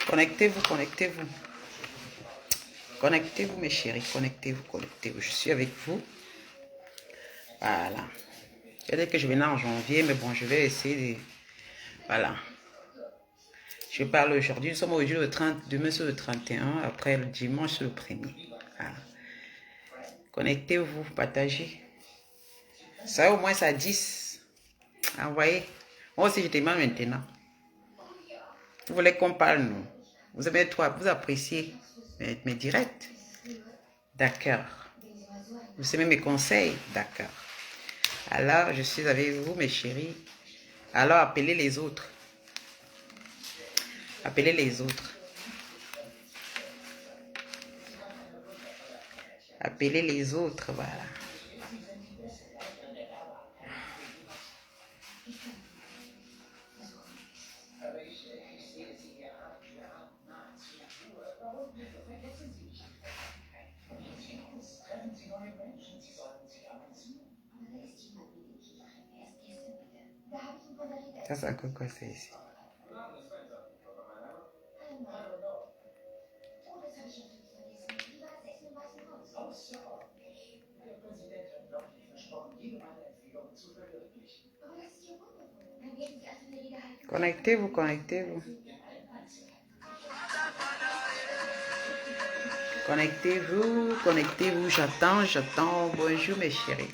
Connectez-vous, connectez-vous. Connectez-vous, mes chéris. Connectez-vous, connectez-vous. Je suis avec vous. Voilà. Je vais dire que je venais en janvier, mais bon, je vais essayer de... Voilà. Je parle aujourd'hui. Nous sommes aujourd'hui le 30, demain c'est le 31, après le dimanche c'est le 1er. Voilà. Connectez-vous, partagez. Ça au moins ça 10. Envoyez. Moi aussi je demande maintenant. Vous voulez qu'on parle, nous? Vous avez toi, vous appréciez mes directs? D'accord. Vous aimez mes conseils? D'accord. Alors, je suis avec vous, mes chéris. Alors, appelez les autres. Appelez les autres. Appelez les autres, voilà. Ça, c'est encore quoi, c'est ici? Connectez-vous, connectez-vous. Connectez-vous, connectez-vous. J'attends, j'attends. Bonjour, mes chéris.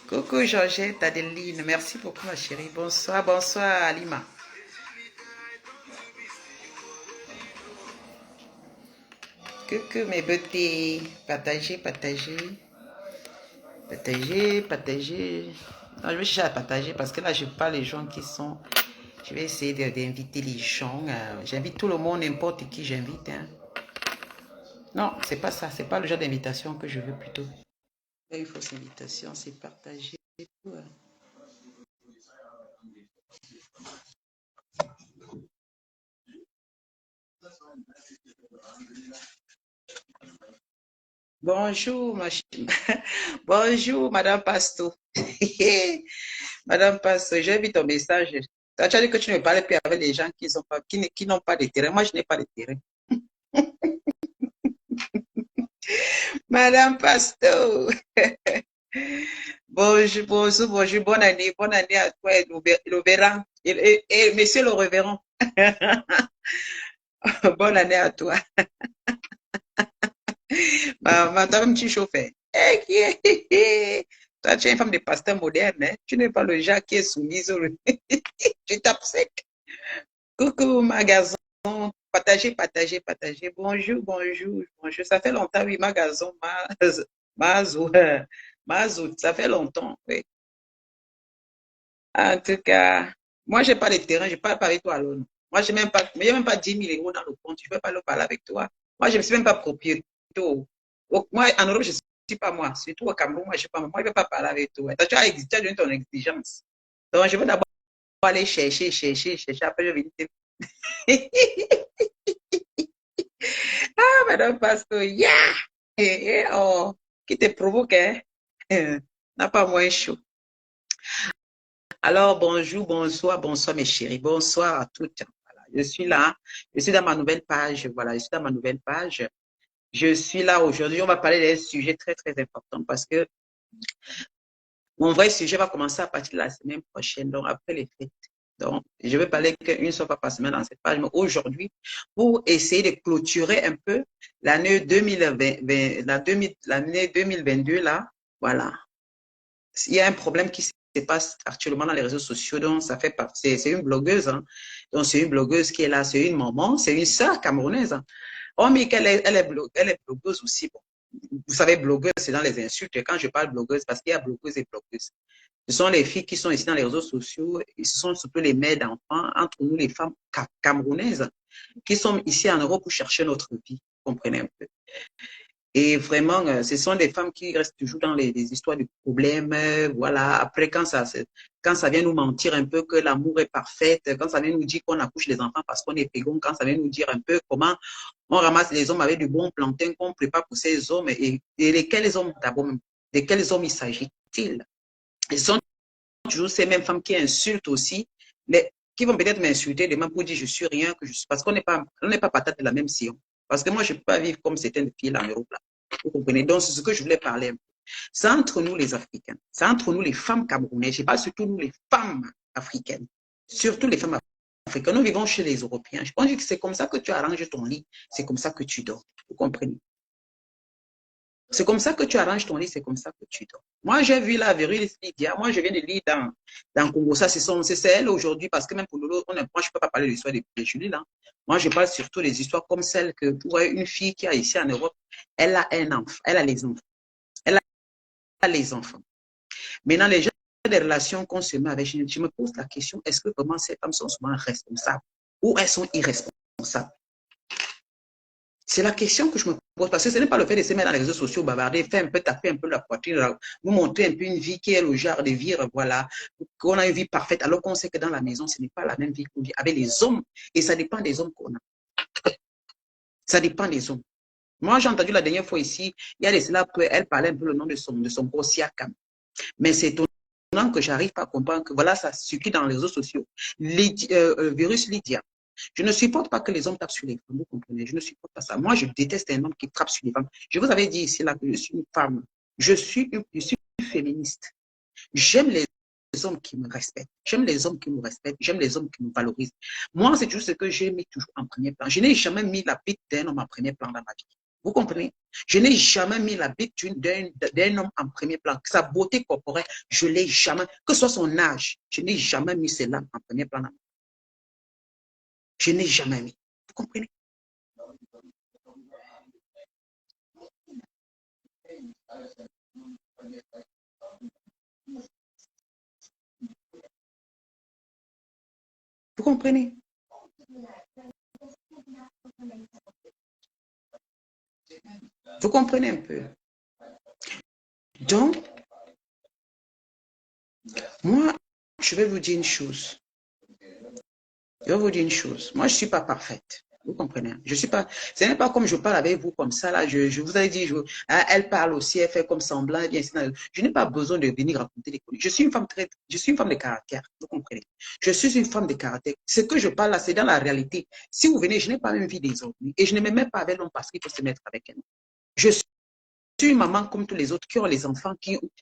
Coucou Georgette, Adeline, merci beaucoup ma chérie. Bonsoir, bonsoir Alima. Coucou mes beautés, partagez, partagez. Partagez, partagez. Non, je vais chercher à partager parce que là je parle les gens qui sont... Je vais essayer d'inviter les gens. J'invite tout le monde, n'importe qui j'invite. Hein. Non, c'est pas ça, c'est pas le genre d'invitation que je veux plutôt. Une fausse invitation, c'est partager. Bonjour, bonjour, Madame Pasto. Madame Pasto, j'ai vu ton message. Tu as dit que tu ne parles plus avec les gens qui n'ont pas de terrain. Moi, je n'ai pas de terrain. Madame Pasto. Bonjour, bonjour, bonjour. Bonne année à toi et le verra. Et monsieur le révérend. Bonne année à toi. Madame, tu chauffeur. Toi, tu es une femme de pasteur moderne. Hein? Tu n'es pas le genre qui est soumise. Tu tapes sec. Coucou, magasin. Partagez, partagez, partagez. Bonjour, bonjour, bonjour. Ça fait longtemps, oui, magasin. Mazou. Mazou, ça fait longtemps. Oui. En tout cas, moi, je n'ai pas de terrain. Je ne parle pas avec toi, alors. Moi, je n'ai même pas 10 000 euros dans le compte. Je ne peux pas le parler avec toi. Moi, je ne suis même pas propriétaire. Moi, en Europe, je ne suis pas moi. Surtout au Cameroun, moi, je ne suis pas moi. Moi, je ne peux pas parler avec toi. Tu as donné ton exigence. Donc, je vais d'abord aller chercher, chercher, chercher. Après, je vais venir Ah, Madame Pastor, yeah! Oh, qui te provoque, hein? N'a pas moins chaud. Alors, bonjour, bonsoir, bonsoir, mes chéris. Bonsoir à toutes. Voilà, je suis là. Je suis dans ma nouvelle page. Voilà, je suis dans ma nouvelle page. Je suis là aujourd'hui. On va parler d'un sujet très, très important parce que mon vrai sujet va commencer à partir de la semaine prochaine, donc après les fêtes. Donc, je vais parler qu'une seule fois par semaine dans cette page, mais aujourd'hui, pour essayer de clôturer un peu l'année 2020, l'année 2022, là, voilà. Il y a un problème qui se passe actuellement dans les réseaux sociaux, donc ça fait partie, c'est une blogueuse, hein. Donc c'est une blogueuse qui est là, c'est une maman, c'est une sœur camerounaise, hein. Oh, mais elle est blogueuse aussi, bon. Vous savez, blogueuse, c'est dans les insultes. Quand je parle blogueuse, parce qu'il y a blogueuse et blogueuse. Ce sont les filles qui sont ici dans les réseaux sociaux, et ce sont surtout les mères d'enfants, entre nous les femmes camerounaises, qui sont ici en Europe pour chercher notre vie. Vous comprenez un peu. Et vraiment, ce sont des femmes qui restent toujours dans les histoires de problèmes. Voilà. Après, quand ça vient nous mentir un peu que l'amour est parfait, quand ça vient nous dire qu'on accouche les enfants parce qu'on est pégon, quand ça vient nous dire un peu comment on ramasse les hommes avec du bon plantain qu'on prépare pour ces hommes et lesquels hommes d'abord, de quels hommes il s'agit-il? Ce sont toujours ces mêmes femmes qui insultent aussi, qui vont peut-être m'insulter demain pour dire je suis rien, que je suis, parce qu'on n'est pas patate de la même sillon. Parce que moi, je ne peux pas vivre comme certaines filles là en Europe. Là. Vous comprenez? Donc, c'est ce que je voulais parler un peu. C'est entre nous les Africains, c'est entre nous les femmes camerounaises, je parle surtout nous les femmes africaines, surtout les femmes africaines. Nous vivons chez les Européens. Je pense que c'est comme ça que tu arranges ton lit, c'est comme ça que tu dors. Vous comprenez? C'est comme ça que tu arranges ton lit, c'est comme ça que tu dors. Moi, j'ai vu la Vérulis Lydia. Moi, je viens de lire dans Congo. Ça, c'est elle aujourd'hui, parce que même pour l'autre, moi, je ne peux pas parler de l'histoire de Julie, là. Moi, je parle surtout des histoires comme celle que pour une fille qui a ici en Europe, elle a un enfant, elle a les enfants. Elle a les enfants. Maintenant, les gens des relations qu'on se met avec, je me pose la question, est-ce que vraiment ces femmes sont souvent responsables ou elles sont irresponsables? C'est la question que je me pose, parce que ce n'est pas le fait de se mettre dans les réseaux sociaux, bavarder, faire un peu taper un peu la poitrine, vous montrer un peu une vie qui est le genre de vie, voilà, qu'on a une vie parfaite, alors qu'on sait que dans la maison, ce n'est pas la même vie qu'on vit avec les hommes, et ça dépend des hommes qu'on a. Ça dépend des hommes. Moi, j'ai entendu la dernière fois ici, il y a des cela, elle parlait un peu le nom de son gros Siakam. Mais c'est étonnant que j'arrive pas à comprendre que voilà, ça circule dans les réseaux sociaux. Virus Lydia. Je ne supporte pas que les hommes tapent sur les femmes, vous comprenez? Je ne supporte pas ça. Moi, je déteste un homme qui frappe sur les femmes. Je vous avais dit ici là que je suis une femme. Je suis féministe. J'aime les hommes qui me respectent. J'aime les hommes qui nous respectent. J'aime les hommes qui nous valorisent. Moi, c'est juste ce que j'ai mis toujours en premier plan. Je n'ai jamais mis la bite d'un homme en premier plan dans ma vie. Vous comprenez? Je n'ai jamais mis la bite d'un homme en premier plan. Sa beauté corporelle, je ne l'ai jamais. Que ce soit son âge, je n'ai jamais mis cela en premier plan. Je n'ai jamais mis. Vous comprenez? Vous comprenez? Vous comprenez un peu? Donc, moi, je vais vous dire une chose. Je vais vous dire une chose. Moi, je ne suis pas parfaite. Vous comprenez? Je suis pas. Ce n'est pas comme je parle avec vous comme ça. Là, je vous ai dit, elle parle aussi, elle fait comme semblant. Bien, je n'ai pas besoin de venir raconter des conneries. Je suis une femme de caractère. Vous comprenez? Je suis une femme de caractère. Ce que je parle là, c'est dans la réalité. Si vous venez, je n'ai pas même vie des autres. Et je ne me mets pas avec l'homme parce qu'il faut se mettre avec elle. Je suis une maman comme tous les autres qui ont les enfants.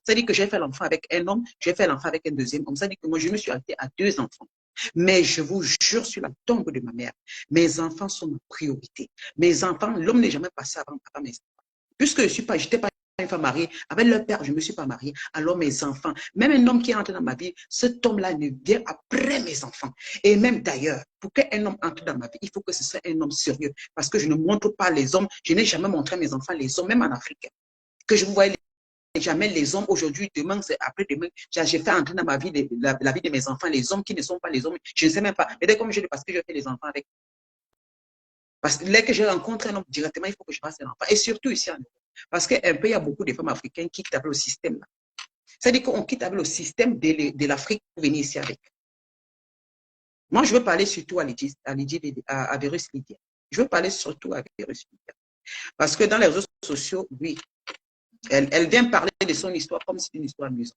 Ça dit que j'ai fait l'enfant avec un homme, j'ai fait l'enfant avec un deuxième homme. Ça dit que moi, je me suis arrêtée à 2 enfants. Mais je vous jure sur la tombe de ma mère, mes enfants sont ma priorité. Mes enfants, l'homme n'est jamais passé avant mes enfants. Puisque je n'étais pas une femme mariée, avec leur père, je ne me suis pas mariée. Alors mes enfants, même un homme qui est entré dans ma vie, cet homme-là ne vient après mes enfants. Et même d'ailleurs, pour qu'un homme entre dans ma vie, il faut que ce soit un homme sérieux. Parce que je ne montre pas les hommes, je n'ai jamais montré à mes enfants les hommes, même en Afrique. Que je vous voyais jamais les hommes aujourd'hui, demain, c'est après-demain. J'ai fait entrer dans ma vie, la vie de mes enfants, les hommes qui ne sont pas les hommes. Je ne sais même pas. Mais dès comme je dis, parce que je fais les enfants avec. Parce que dès que je rencontre un homme directement, il faut que je fasse un enfant. Et surtout ici en Europe. Parce qu'un peu, il y a beaucoup de femmes africaines qui quittent avec le système. C'est-à-dire qu'on quitte avec le système de l'Afrique pour venir ici avec. Moi, je veux parler surtout à Virus Lydia. Je veux parler surtout à Virus Lydia. Parce que dans les réseaux sociaux, oui, elle vient parler de son histoire comme si c'était une histoire amusante.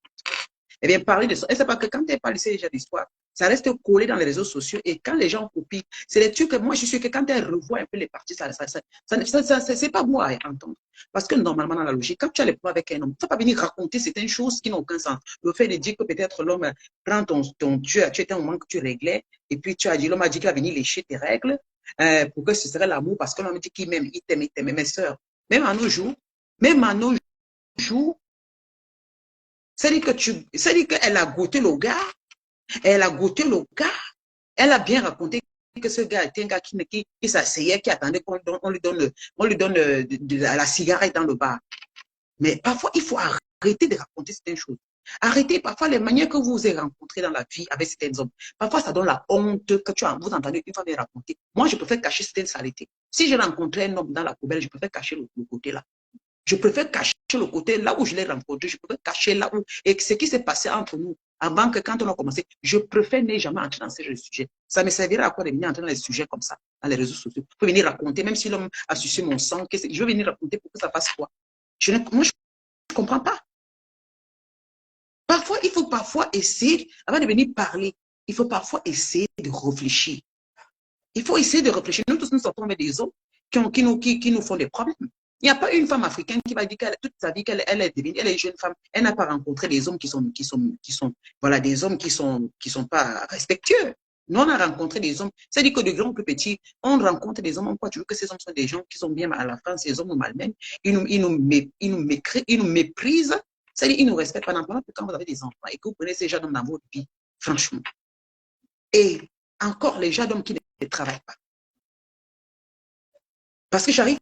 Elle vient parler de ça. Elle ne sait pas que quand elle parle déjà d'histoire, ça reste collé dans les réseaux sociaux. Et quand les gens copient, c'est des trucs que moi, je suis sûr que quand elle revoit un peu les parties, c'est pas moi à entendre. Parce que normalement, dans la logique, quand tu as les points avec un homme, tu ne vas pas venir raconter certaines choses qui n'ont aucun sens. Le fait de dire que peut-être l'homme prend tu étais un moment que tu réglais, et puis tu as dit, l'homme a dit qu'il va venir lécher tes règles, pour que ce serait l'amour, parce que l'homme dit qu'il m'aime, il t'aime, il t'aime. Mes sœurs, même à nos jours, même à nos jours, c'est-à-dire qu'elle a goûté le gars, elle a goûté le gars, elle a bien raconté que ce gars était un gars qui s'asseyait, qui attendait qu'on lui donne la cigarette dans le bar. Mais parfois, il faut arrêter de raconter certaines choses. Arrêtez parfois les manières que vous avez rencontrées dans la vie avec certains hommes. Parfois, ça donne la honte que vous entendez une femme raconter. Moi, je préfère cacher certaines saletés. Si j'ai rencontré un homme dans la poubelle, je préfère cacher le côté là. Je préfère cacher le côté là où je l'ai rencontré, je préfère cacher là où, et ce qui s'est passé entre nous, avant que quand on a commencé, je préfère ne jamais entrer dans ce sujet. Ça me servira à quoi de venir entrer dans les sujets comme ça, dans les réseaux sociaux. Je peux venir raconter, même si l'homme a sucé mon sang, je veux venir raconter pour que ça fasse quoi? Moi, je ne comprends pas. Parfois, il faut parfois essayer, avant de venir parler, il faut parfois essayer de réfléchir. Il faut essayer de réfléchir. Nous tous, nous sortons avec des hommes qui nous font des problèmes. Il n'y a pas une femme africaine qui va dire qu'elle toute sa vie qu'elle est devenue, elle est une jeune femme, elle n'a pas rencontré des hommes voilà, des hommes qui sont pas respectueux. Nous, on a rencontré des hommes, c'est-à-dire que de grands plus petits, on rencontre des hommes, on croit toujours que ces hommes sont des gens qui sont bien à la fin, ces hommes nous malmènent, ils nous méprisent, c'est-à-dire ils nous respectent pas. Pendant que quand vous avez des enfants et que vous prenez ces gens dans votre vie, franchement. Et encore les gens d'hommes qui ne travaillent pas. Parce que j'arrive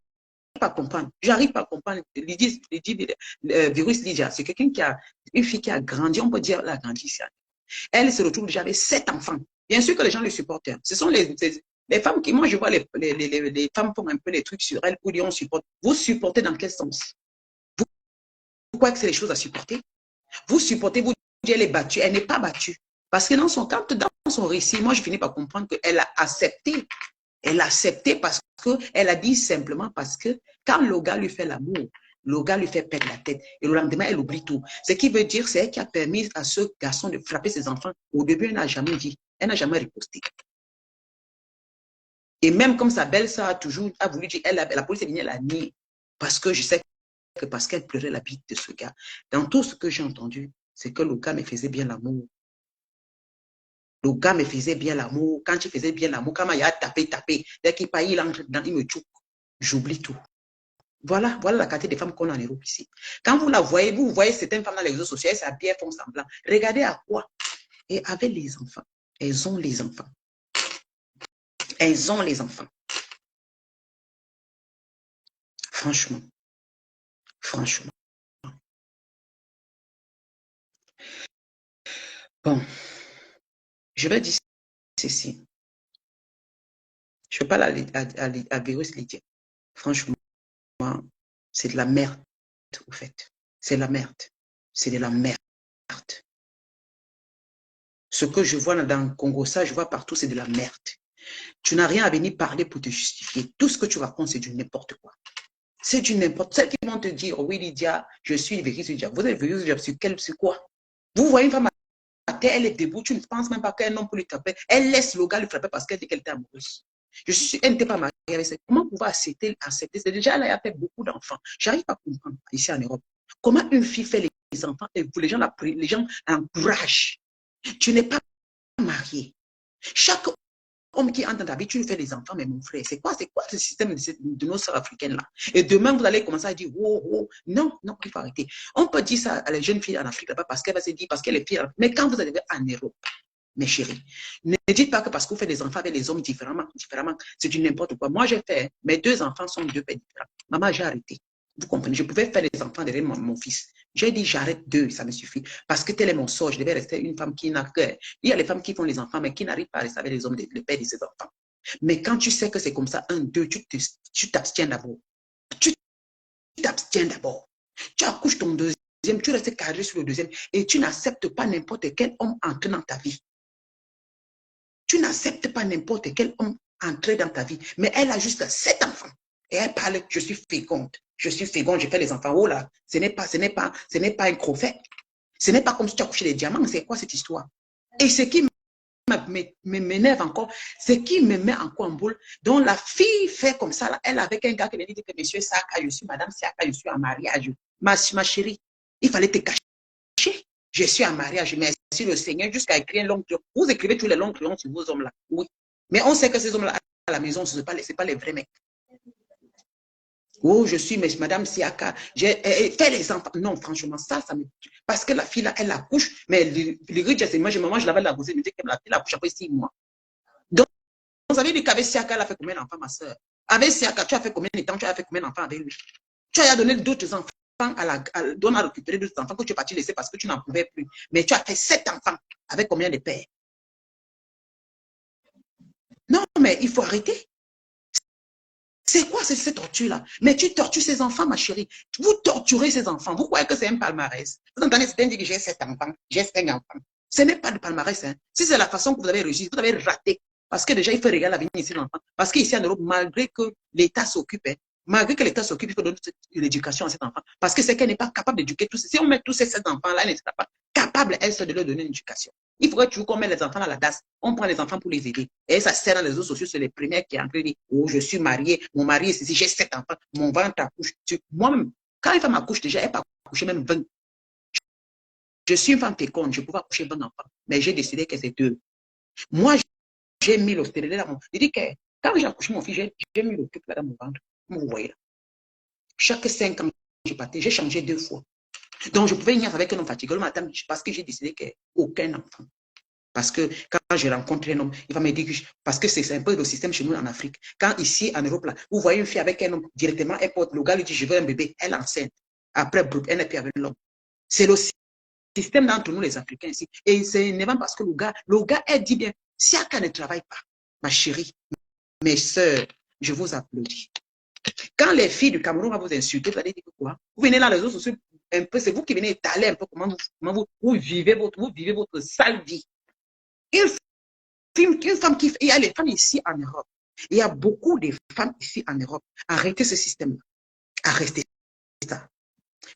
pas à comprendre. J'arrive pas à comprendre. Virus Lydia, c'est quelqu'un qui a, une fille qui a grandi, on peut dire, elle a grandi ici. Elle se retrouve déjà avec 7 enfants. Bien sûr que les gens le supportent. Ce sont les femmes qui, moi je vois les femmes font un peu les trucs sur elles pour dire on supporte. Vous supportez dans quel sens? Vous croyez que c'est les choses à supporter? Vous supportez, vous dites elle est battue. Elle n'est pas battue. Parce que dans son récit, moi je finis par comprendre qu'elle a accepté. Elle a accepté parce qu'elle a dit simplement parce que quand le gars lui fait l'amour, le gars lui fait perdre la tête. Et le lendemain, elle oublie tout. Ce qui veut dire, c'est elle qui a permis à ce garçon de frapper ses enfants. Au début, elle n'a jamais dit. Elle n'a jamais riposté. Et même comme sa belle-sœur a voulu dire, la police est venue la nier. Parce que je sais que parce qu'elle pleurait la bite de ce gars. Dans tout ce que j'ai entendu, c'est que le gars me faisait bien l'amour. Le gars me faisait bien l'amour. Quand il faisait bien l'amour, quand il a tapé, dès qu'il paye, il entre dedans, il me tchouk. J'oublie tout. Voilà la qualité des femmes qu'on a en Europe ici. Quand vous la voyez, vous voyez certaines femmes dans les réseaux sociaux, elles s'habillent, elles font semblant. Regardez à quoi. Et avec les enfants. Elles ont les enfants. Elles ont les enfants. Franchement. Franchement. Bon. Je vais dire ceci. Je parle à Virus Lydia. Franchement, c'est de la merde, au fait. C'est de la merde. C'est de la merde. Ce que je vois dans le Congo, ça, je vois partout, c'est de la merde. Tu n'as rien à venir parler pour te justifier. Tout ce que tu racontes, c'est du n'importe quoi. C'est du n'importe quoi. Celles qui vont te dire, oh oui, Lydia, je suis Virus Lydia. Vous êtes Virus Lydia sur quoi? Vous voyez une femme à terre, elle est debout, tu ne penses même pas qu'un homme peut lui taper. Elle laisse le gars lui frapper parce qu'elle dit qu'elle était amoureuse. Je suis sûre qu'elle n'était pas mariée avec ça. Comment pouvoir accepter? C'est déjà là, elle a fait beaucoup d'enfants. J'arrive pas à comprendre ici en Europe. Comment une fille fait les enfants et les gens l'encouragent. Tu n'es pas marié. Chaque homme qui entre dans ta vie, tu lui fais des enfants, mais mon frère, c'est quoi ce système de nos sœurs africaines là? Et demain, vous allez commencer à dire, oh, oh, non, il faut arrêter. On peut dire ça à les jeunes filles en Afrique là-bas parce qu'elle va se dire, parce qu'elle est fille. Mais quand vous arrivez en Europe, mes chéris, ne dites pas que parce que vous faites des enfants avec les hommes différemment, c'est du n'importe quoi. Moi, j'ai fait, mes 2 enfants sont 2 pères différents. Maman, j'ai arrêté. Vous comprenez? Je pouvais faire des enfants derrière mon fils. J'ai dit, j'arrête 2, ça me suffit. Parce que tel est mon sort, je devais rester une femme qui n'a que. Il y a les femmes qui font les enfants, mais qui n'arrivent pas à rester avec les hommes, le père de ses enfants. Mais quand tu sais que c'est comme ça, 1, 2, tu t'abstiens d'abord. Tu t'abstiens d'abord. Tu accouches ton deuxième, tu restes carré sur le deuxième et tu n'acceptes pas n'importe quel homme entrer dans ta vie. Tu n'acceptes pas n'importe quel homme entrer dans ta vie. Mais elle a juste 7 enfants. Et elle parle, je suis féconde. Je suis féconde, je fais les enfants. Oh là, ce n'est pas un prophète. Ce n'est pas comme si tu as couché des diamants. C'est quoi cette histoire? Et ce qui m'énerve encore, ce qui me met encore en boule, dont la fille fait comme ça, là, elle avec un gars qui lui dit que monsieur Saka, je suis madame Saka, je suis en mariage. Ma chérie, il fallait te cacher. Je suis en mariage, merci le Seigneur, jusqu'à écrire un long crayon. Vous écrivez tous les longs crayons sur vos hommes-là. Oui. Mais on sait que ces hommes-là, à la maison, ce n'est pas les vrais mecs. Oh, je suis madame Siaka. Fait les enfants. Non, franchement, ça me tue. Parce que la fille, là, elle accouche. Mais les riches, c'est moi, je l'avais la gossée, me dit que la fille accouche après 6 mois. Donc, vous savez dit qu'avec Siaka, elle a fait combien d'enfants, ma soeur? Avec Siaka, tu as fait combien de temps? Tu as fait combien d'enfants avec lui? Tu as donné d'autres enfants dont on a récupéré d'autres enfants que tu es parti laisser parce que tu n'en pouvais plus. Mais tu as fait 7 enfants. Avec combien de pères? Non, mais il faut arrêter. C'est quoi cette torture-là? Mais tu tortures ces enfants, ma chérie. Vous torturez ces enfants. Vous croyez que c'est un palmarès? Vous entendez, c'est un dit que j'ai 7 enfants, j'ai 5 enfants. Ce n'est pas de palmarès. Hein. Si c'est la façon que vous avez réussi, vous avez raté. Parce que déjà, il faut regarder l'avenir ici, l'enfant. Parce qu'ici en Europe, malgré que l'État s'occupe, hein, malgré que l'État s'occupe, il faut donner l'éducation à cet enfant. Parce que c'est qu'elle n'est pas capable d'éduquer tous. Si on met tous ces 7 enfants-là, elle n'est pas capable, elle, de leur donner une éducation. Il faudrait toujours qu'on mette les enfants dans la DAS. On prend les enfants pour les aider. Et ça sert dans les réseaux sociaux, c'est les premières qui entrent et disent, oh, je suis mariée, mon mari est ici, j'ai 7 enfants, mon ventre accouche. Moi-même, quand une femme accouche déjà, elle peut accoucher même 20. Je suis une femme féconde, je pouvais accoucher 20 enfants, mais j'ai décidé que c'est 2. Moi, j'ai mis le stérilé dans mon... Je dis que quand j'ai accouché mon fils, j'ai mis le truc là dans mon ventre. Vous voyez là. Chaque 5 ans, j'ai changé 2 fois. Donc, je pouvais venir avec un homme fatigué le matin parce que j'ai décidé qu'aucun enfant. Parce que quand je rencontre un homme, il va me dire que parce que c'est un peu le système chez nous en Afrique. Quand ici, en Europe, là, vous voyez une fille avec un homme, directement, elle porte, le gars lui dit, je veux un bébé, elle enceinte. Après, elle n'est plus avec l'homme. C'est le système d'entre nous, les Africains ici. Et c'est énervant parce que le gars, elle dit bien, si Aka ne travaille pas, ma chérie, mes soeurs, je vous applaudis. Quand les filles du Cameroun vont vous insulter, vous allez dire quoi? Vous venez là, les réseaux sociaux, un peu, c'est vous qui venez étaler un peu comment vous vivez votre sale vie. Une femme qui fait, il y a les femmes ici en Europe. Il y a beaucoup de femmes ici en Europe. Arrêtez ce système-là. Arrêtez ça.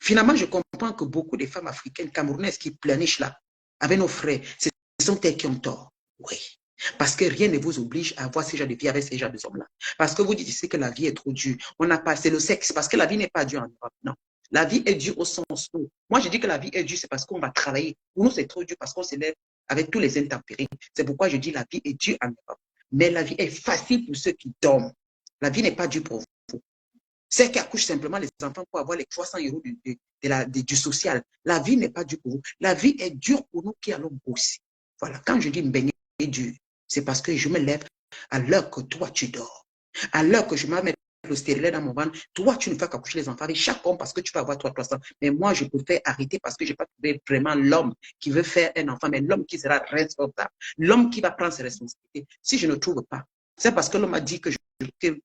Finalement, je comprends que beaucoup de femmes africaines, camerounaises qui planichent là, avec nos frères, ce sont elles qui ont tort. Oui. Parce que rien ne vous oblige à avoir ces gens de vie avec ces gens de hommes-là. Parce que vous dites ici que la vie est trop dure. On n'a pas, c'est le sexe. Parce que la vie n'est pas dure en Europe. Non. La vie est dure au sens où. Moi, je dis que la vie est dure, c'est parce qu'on va travailler. Pour nous, c'est trop dur parce qu'on se lève avec tous les intempéries. C'est pourquoi je dis la vie est dure en Europe. Mais la vie est facile pour ceux qui dorment. La vie n'est pas dure pour vous. Ceux qui accouchent simplement les enfants pour avoir les 300 euros du social. La vie n'est pas dure pour vous. La vie est dure pour nous qui allons bosser. Voilà. Quand je dis baigner est dur, c'est parce que je me lève à l'heure que toi tu dors. À l'heure que je me mets le stérilet dans mon ventre, toi tu ne fais qu'accoucher les enfants avec chaque homme parce que tu vas avoir 300. Mais moi je préfère arrêter parce que je n'ai pas trouvé vraiment l'homme qui veut faire un enfant, mais l'homme qui sera responsable, l'homme qui va prendre ses responsabilités. Si je ne trouve pas, c'est parce que l'homme a dit que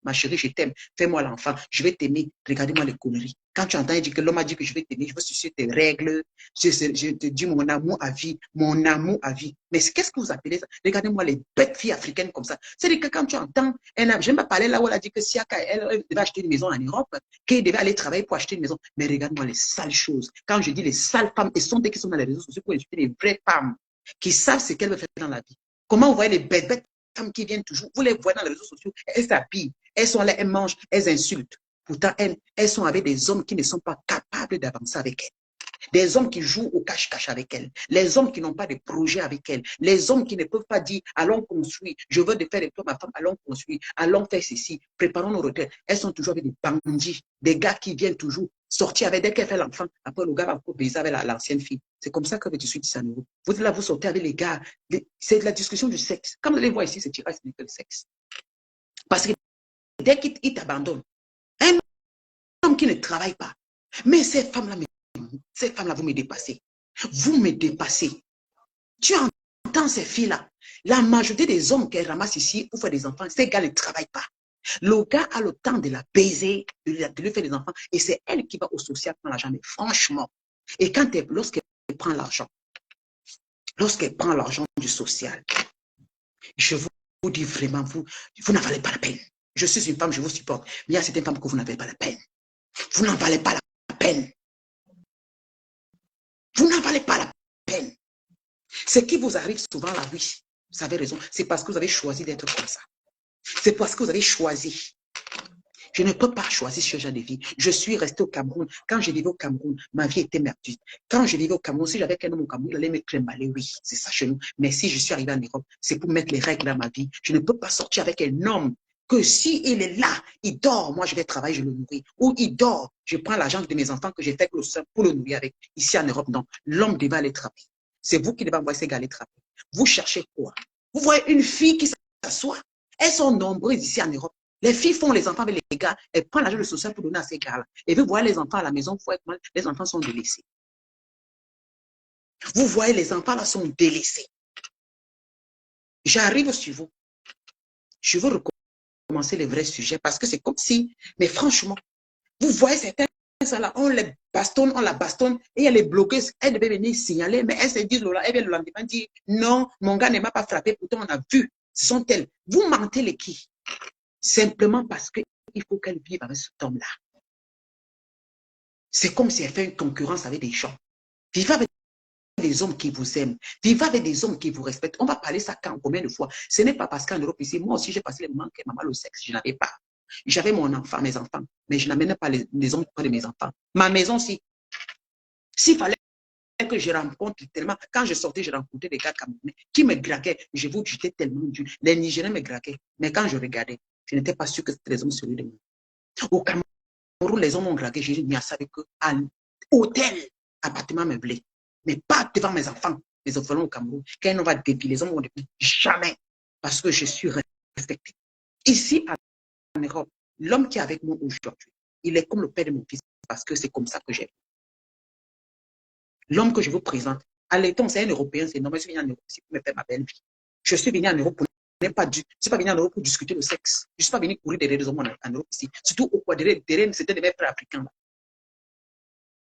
ma chérie, je t'aime, fais-moi l'enfant, je vais t'aimer, regardez-moi les conneries. Quand tu entends dire que l'homme a dit que je vais t'aimer, je veux sucer tes règles, je te dis mon amour à vie, mon amour à vie. Mais qu'est-ce que vous appelez ça? Regardez-moi les bêtes filles africaines comme ça. C'est-à-dire que quand tu entends, j'aime pas parler là où elle a dit que si elle devait acheter une maison en Europe, qu'elle devait aller travailler pour acheter une maison. Mais regarde-moi les sales choses. Quand je dis les sales femmes, elles sont des qui sont dans les réseaux sociaux pour insulter les vraies femmes qui savent ce qu'elles veulent faire dans la vie. Comment vous voyez les bêtes femmes qui viennent toujours, vous les voyez dans les réseaux sociaux, elles s'habillent, elles sont là, elles mangent, elles insultent. Pourtant, elles sont avec des hommes qui ne sont pas capables d'avancer avec elles. Des hommes qui jouent au cache-cache avec elles. Les hommes qui n'ont pas de projet avec elles. Les hommes qui ne peuvent pas dire, allons construire, je veux de faire de toi ma femme, allons construire, allons faire ceci, préparons nos retraites. Elles sont toujours avec des bandits, des gars qui viennent toujours sortir avec, dès qu'elle fait l'enfant, après le gars va baiser avec l'ancienne fille. C'est comme ça que je suis dit ça. Vous êtes là, vous sortez avec les gars. C'est de la discussion du sexe. Comme vous allez voir ici, c'est tirage, ce n'est que le sexe. Parce que dès qu'il t'abandonne, un homme qui ne travaille pas, mais ces femmes-là, vous me dépassez. Vous me dépassez. Tu entends ces filles-là. La majorité des hommes qu'elles ramassent ici pour faire des enfants, ces gars ne travaillent pas. Le gars a le temps de la baiser, de lui faire des enfants, et c'est elle qui va au social prendre l'argent. Mais franchement, et lorsqu'elle prend l'argent, du social, je vous dis vraiment, vous n'en valez pas la peine. Je suis une femme, je vous supporte, mais il y a certaines femmes que vous n'avez pas la peine. Vous n'en valez pas la peine. Vous n'en valez pas la peine. Ce qui vous arrive souvent là, oui, vous avez raison, c'est parce que vous avez choisi d'être comme ça. C'est parce que vous avez choisi. Je ne peux pas choisir ce genre de vie. Je suis resté au Cameroun. Quand je vivais au Cameroun, ma vie était merdique. Quand je vivais au Cameroun, si j'avais un homme au Cameroun, il allait me trimballer, oui, c'est ça chez nous. Mais si je suis arrivé en Europe, c'est pour mettre les règles dans ma vie. Je ne peux pas sortir avec un homme que si il est là, il dort, moi je vais travailler, je le nourris. Ou il dort, je prends l'argent de mes enfants que j'ai fait pour le nourrir avec. Ici en Europe, non. L'homme devait aller travailler. C'est vous qui devez envoyer ces gars aller travailler. Vous cherchez quoi? Vous voyez une fille qui s'assoit. Elles sont nombreuses ici en Europe. Les filles font les enfants avec les gars, elles prennent l'argent de social pour donner à ces gars-là. Et vous voyez les enfants à la maison, les enfants sont délaissés. Vous voyez les enfants là sont délaissés. J'arrive sur vous. Je vous recommande commencer les vrais sujets parce que c'est comme si, mais franchement, vous voyez certains, ça là, on les bastonne, on la bastonne et elle est bloquée. Elle devait venir signaler, mais elle se dit, Lola, elle vient le lendemain dire, non, mon gars ne m'a pas frappé, pourtant on a vu, ce sont elles. Vous mentez les qui? Simplement parce qu'il faut qu'elle vive avec cet homme-là. C'est comme si elle fait une concurrence avec des gens. Vivez avec des hommes qui vous aiment. Vivez avec des hommes qui vous respectent. On va parler ça quand, combien de fois? Ce n'est pas parce qu'en Europe ici, moi aussi j'ai passé les moments que maman le sexe, je n'avais pas. J'avais mon enfant, mes enfants, mais je n'amenais pas les hommes près de mes enfants. Ma maison aussi. S'il fallait que je rencontre tellement, quand je sortais, je rencontrais des gars camerounais qui me draguaient. Je vous j'étais tellement dur. Les Nigériens me draguaient. Mais quand je regardais, je n'étais pas sûr que c'était les hommes sur de moi. Au Cameroun, les hommes m'ont dragué. J'ai dit, mais ça veut que à hôtel, appartement meublé. Mais pas devant mes enfants. Les enfants au Cameroun. Quand on va dépiler, les hommes vont dépiler. Jamais. Parce que je suis respecté. Ici, en Europe, l'homme qui est avec moi aujourd'hui, il est comme le père de mon fils. Parce que c'est comme ça que j'ai. L'homme que je vous présente, à l'éton, c'est un Européen, c'est normal, je suis venu en Europe pour me faire ma belle vie. Je suis venu en Europe pour ne pas, je suis pas venu en Europe pour discuter le sexe. Je ne suis pas venu courir derrière les hommes en Europe ici. Surtout au derrière c'était de mes frères africains là.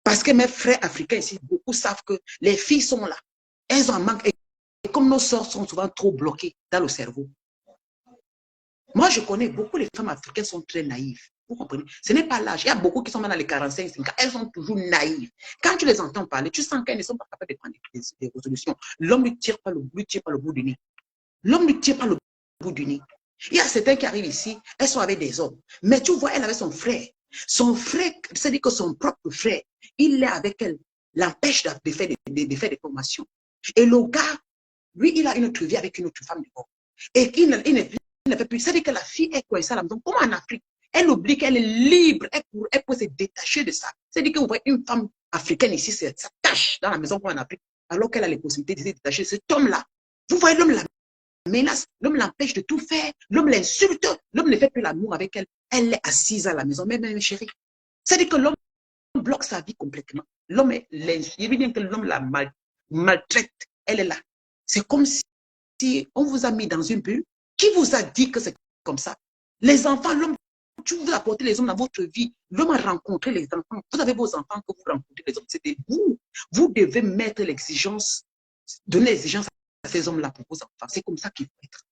Parce que mes frères africains ici, beaucoup savent que les filles sont là. Elles en manquent. Et comme nos sœurs sont souvent trop bloquées dans le cerveau. Moi, je connais beaucoup les femmes africaines sont très naïves. Vous comprenez? Ce n'est pas l'âge. Il y a beaucoup qui sont dans les 45, 50. Elles sont toujours naïves. Quand tu les entends parler, tu sens qu'elles ne sont pas capables de prendre des résolutions. L'homme ne tire pas le bout du nez. L'homme ne tire pas le bout du nez. Il y a certains qui arrivent ici, elles sont avec des hommes. Mais tu vois, elle avait son frère. Son frère, c'est-à-dire que son propre frère, il est avec elle, l'empêche de faire des formations. Et le gars, lui, il a une autre vie avec une autre femme. Et il ne fait plus. C'est-à-dire que la fille est coincée à la maison, comme en Afrique. Elle oublie qu'elle est libre, elle peut se détacher de ça. C'est-à-dire que vous voyez une femme africaine ici, ça tâche dans la maison comme en Afrique, alors qu'elle a les possibilités de se détacher de cet homme-là. Vous voyez l'homme la menace, l'homme l'empêche de tout faire, l'homme l'insulte, l'homme ne fait plus l'amour avec elle. Elle est assise à la maison, même chérie. C'est-à-dire que l'homme bloque sa vie complètement. L'homme est l'insulte. Il veut dire que l'homme la maltraite. Elle est là. C'est comme si on vous a mis dans une bulle. Qui vous a dit que c'est comme ça? Les enfants, l'homme, tu vous apportez les hommes dans votre vie. L'homme a rencontré les enfants. Vous avez vos enfants que vous rencontrez les hommes. C'était vous. Vous devez mettre l'exigence, donner l'exigence à ces hommes-là pour vos enfants. C'est comme ça qu'il faut être.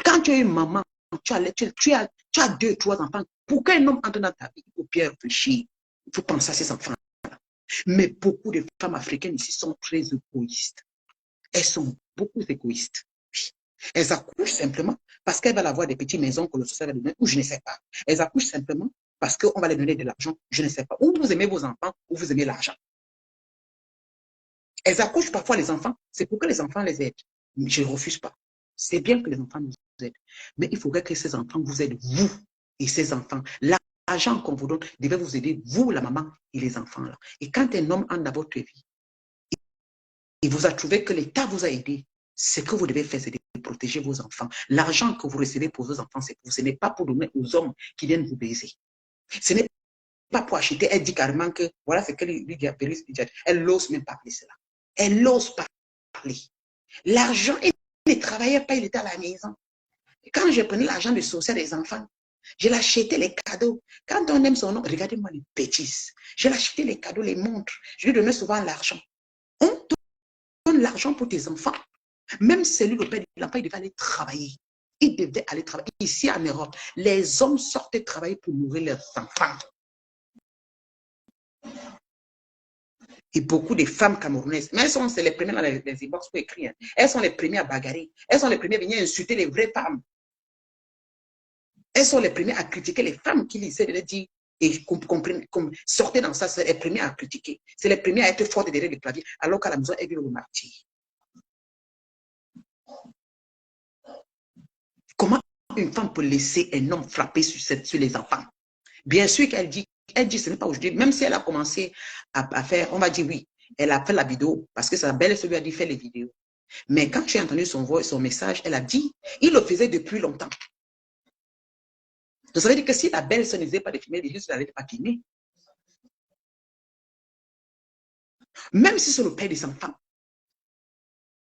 Quand tu es une maman, tu as deux, trois enfants. Pour qu'un homme entre dans ta vie, il faut bien réfléchir. Il faut penser à ces enfants. Mais beaucoup de femmes africaines ici sont très égoïstes. Elles sont beaucoup égoïstes. Elles accouchent simplement parce qu'elles veulent avoir des petites maisons que le social va donner, ou je ne sais pas. Elles accouchent simplement parce qu'on va leur donner de l'argent, je ne sais pas. Ou vous aimez vos enfants, ou vous aimez l'argent. Elles accouchent parfois les enfants, c'est pour que les enfants les aident. Je ne refuse pas. C'est bien que les enfants nous aident. Mais il faudrait que ces enfants vous aident, vous et ces enfants. L'argent qu'on vous donne devait vous aider, vous, la maman et les enfants. Là. Et quand un homme entre dans votre vie, il vous a trouvé que l'État vous a aidé, ce que vous devez faire, c'est de protéger vos enfants. L'argent que vous recevez pour vos enfants, c'est pour vous. Ce n'est pas pour donner aux hommes qui viennent vous baiser. Ce n'est pas pour acheter. Elle dit carrément que, voilà ce que lui dit, elle n'ose même pas parler cela. Elle n'ose pas parler. L'argent, il ne travaillait pas, il était à la maison. Et quand je prenais l'argent de social des enfants, je l'achetais les cadeaux. Quand on aime son nom, regardez-moi les bêtises. Je l'achetais les cadeaux, les montres. Je lui donnais souvent l'argent. On donne l'argent pour tes enfants. Même celui, le père de l'enfant, il devait aller travailler. Il devait aller travailler. Ici en Europe, les hommes sortent travailler pour nourrir leurs enfants. Et beaucoup de femmes camerounaises, mais elles sont les premières dans les inbox pour écrire. Elles sont les premières à bagarrer. Elles sont les premières à venir insulter les vraies femmes. Elles sont les premières à critiquer les femmes qui essaient de leur dire et sortez dans ça, c'est les premières à critiquer. C'est les premières à être fortes derrière le clavier, alors qu'à la maison, elles vivent le martyr. Comment une femme peut laisser un homme frapper sur les enfants? Bien sûr qu'elle dit, ce n'est pas aujourd'hui, même si elle a commencé à faire, on va dire oui, elle a fait la vidéo, parce que sa belle lui a dit, fais les vidéos. Mais quand tu as entendu son message, elle a dit, il le faisait depuis longtemps. Donc ça veut dire que si la belle ne disait pas de filmer des vidéos, elle n'allait pas filmer. Même si c'est le père des enfants.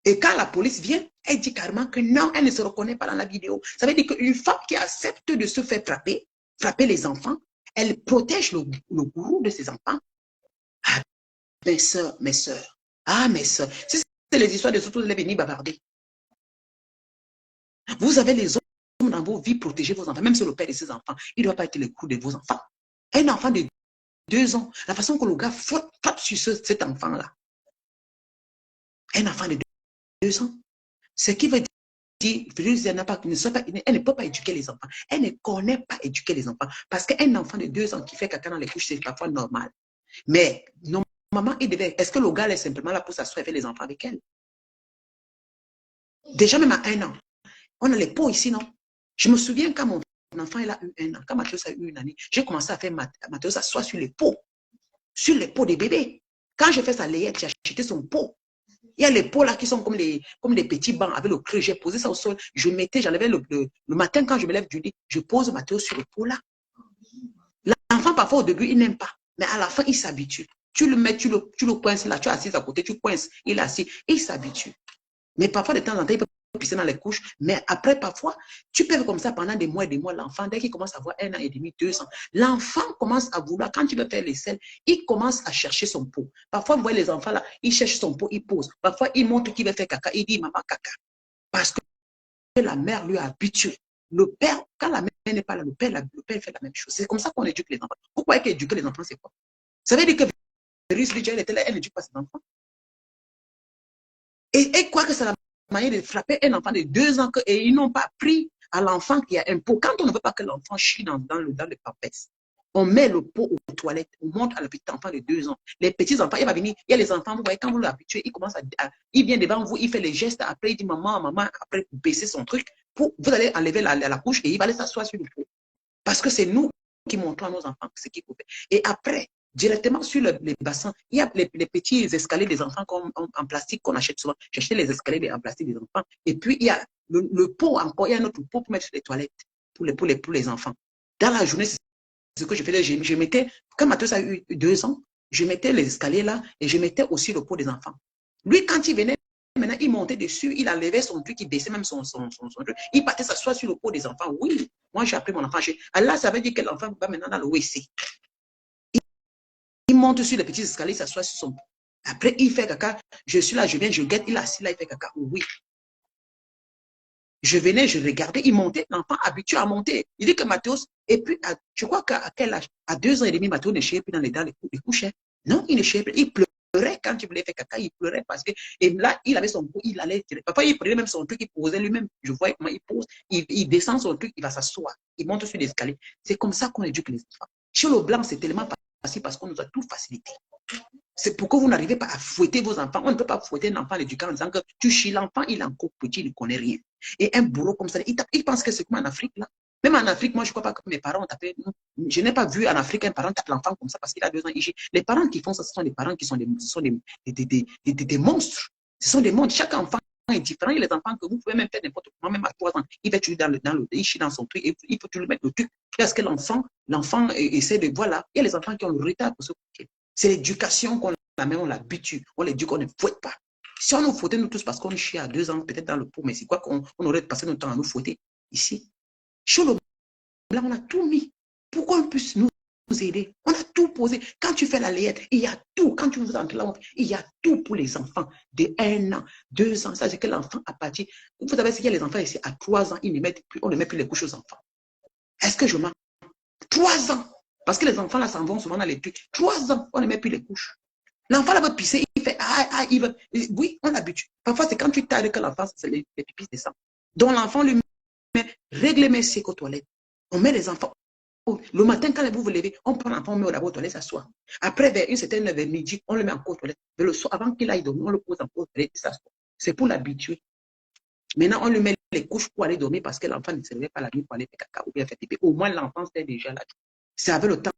Et quand la police vient, elle dit carrément que non, elle ne se reconnaît pas dans la vidéo. Ça veut dire qu'une femme qui accepte de se faire frapper les enfants, elle protège le gourou de ses enfants. Ah, mes soeurs, ah, mes soeurs. Si c'est les histoires de surtout les venir bavarder. Vous avez les hommes dans vos vies, protégez vos enfants, même si le père de ses enfants, il ne doit pas être le coup de vos enfants. Un enfant de 2 ans, la façon que le gars frappe sur cet enfant-là, un enfant de 2 ans, ce qui veut dire, elle ne peut pas éduquer les enfants. Elle ne connaît pas éduquer les enfants. Parce qu'un enfant de 2 ans qui fait caca dans les couches, c'est parfois normal. Mais normalement, est-ce que le gars est simplement là pour s'asseoir et faire les enfants avec elle? Déjà, même à 1 an, on a les pots ici, non? Je me souviens quand mon enfant il a eu 1 an, quand Mathieu a eu 1 année, j'ai commencé à faire Mathieu s'asseoir sur les pots des bébés. Quand je fais sa layette, j'ai acheté son pot. Il y a les pots là qui sont comme des petits bancs avec le creux. J'ai posé ça au sol. J'enlevais le matin quand je me lève du lit, je pose Mathéo sur le pot là. L'enfant, parfois au début, il n'aime pas. Mais à la fin, il s'habitue. Tu le mets, tu le coinces là, tu es assis à côté, tu coinces, il est assis, il s'habitue. Mais parfois, de temps en temps, il peut pisser dans les couches. Mais après, parfois, tu peux faire comme ça pendant des mois et des mois. L'enfant, dès qu'il commence à avoir 1 an et demi, 2 ans, l'enfant commence à vouloir, quand tu veux faire les selles, il commence à chercher son pot. Parfois, vous voyez les enfants là, ils cherchent son pot, ils posent. Parfois, il montre qu'il veut faire caca, il dit maman caca. Parce que la mère lui a habitué. Le père, quand la mère n'est pas là, le père fait la même chose. C'est comme ça qu'on éduque les enfants. Vous croyez qu'éduquer les enfants, c'est quoi? Ça veut dire que Véris Lidja, elle n'éduque pas ses enfants. Et quoi que c'est la manière de frapper un enfant de 2 ans et ils n'ont pas appris à l'enfant qui a un pot. Quand on ne veut pas que l'enfant chie dans le papès, on met le pot aux toilettes, on montre à le petit enfant de 2 ans. Les petits enfants, il va venir, il y a les enfants, vous voyez, quand vous l'habituez, il vient devant vous, il fait les gestes, après il dit maman, maman, après baisser son truc, vous allez enlever la couche et il va aller s'asseoir sur le pot. Parce que c'est nous qui montrons à nos enfants ce qu'il faut faire. Et après, directement sur les bassins, il y a les petits escaliers des enfants en plastique qu'on achète souvent. J'achète les escaliers en plastique des enfants. Et puis, il y a le pot encore, il y a un autre pot pour mettre sur les toilettes pour les enfants. Dans la journée, c'est ce que je faisais. Je mettais, quand Matheus a eu 2 ans, je mettais les escaliers là et je mettais aussi le pot des enfants. Lui, quand il venait, maintenant, il montait dessus, il enlevait son truc, il baissait même son truc. Il partait s'asseoir sur le pot des enfants. Oui, moi, j'ai appris mon enfant. Allah, ça veut dire que l'enfant va maintenant dans le WC. Il monte sur les petits escaliers, il s'assoit sur son pot. Après, il fait caca. Je suis là, je viens, je guette, il est assis là, il fait caca. Oui. Je venais, je regardais, il montait, l'enfant habitué à monter. Il dit que Mathéos, et puis, je crois qu'à quel âge? À 2 ans et demi, Mathéos ne chiait plus dans les couches. Non, il ne chiait plus. Il pleurait quand il voulait faire caca, il pleurait parce que, et là, il avait son pot, il allait tirer. Parfois, il prenait même son truc, il posait lui-même. Je voyais comment il pose, il descend son truc, il va s'asseoir, il monte sur l'escalier. C'est comme ça qu'on éduque les enfants. Chez le blanc, c'est tellement facile parce qu'on nous a tout facilité. C'est pourquoi vous n'arrivez pas à fouetter vos enfants. On ne peut pas fouetter un enfant l'éduquant en disant que tu chies l'enfant, il est encore petit, il ne connaît rien. Et un bourreau comme ça, il pense que c'est comme en Afrique, là. Même en Afrique, moi, je ne crois pas que mes parents ont tapé. Je n'ai pas vu en Afrique un parent taper l'enfant comme ça parce qu'il a 2 ans. Les parents qui font ça, ce sont des parents qui sont des monstres. Ce sont des monstres. Chaque enfant est différent. Il y a les enfants que vous pouvez même faire n'importe comment, même à 3 ans. Il va tuer il chie dans son truc. Et il faut toujours mettre le truc. Parce que l'enfant essaie de. Voilà. Il y a les enfants qui ont le retard pour se coucher. C'est l'éducation qu'on a, même on l'habitue. On l'éduque, on ne fouette pas. Si on nous fouettait, nous tous, parce qu'on chie à 2 ans, peut-être dans le pot, mais c'est quoi qu'on aurait passé notre temps à nous fouetter ici? Chez le blanc, on a tout mis. Pourquoi on puisse nous aider? On a tout posé. Quand tu fais la layette, il y a tout. Quand tu vous entres là, il y a tout pour les enfants de 1 an, 2 ans. Ça, c'est que l'enfant a parti. Vous savez, qu'il y a les enfants ici, à 3 ans, on ne met plus les couches aux enfants. Est-ce que je mens? 3 ans. Parce que les enfants là s'en vont souvent dans les trucs. 3 ans, on ne met plus les couches. L'enfant là va pisser, il fait il veut. Oui, on l'habitue. Parfois, c'est quand tu tardes que l'enfant, c'est les pipis descendent. Donc, l'enfant lui met, règle mes secs aux toilettes. On met les enfants. Le matin, quand vous vous levez, on prend l'enfant, on met au labo aux toilettes, s'assoit. Après, vers une certaine heure, vers midi, on le met encore aux toilettes. Mais le soir, avant qu'il aille dormir, on le pose encore aux toilettes, s'assoit. C'est pour l'habituer. Maintenant, on lui met les couches pour aller dormir parce que l'enfant ne se levait pas la nuit pour aller faire caca ou bien faire pipi. Au moins, l'enfant sait déjà là. C'est avec le temps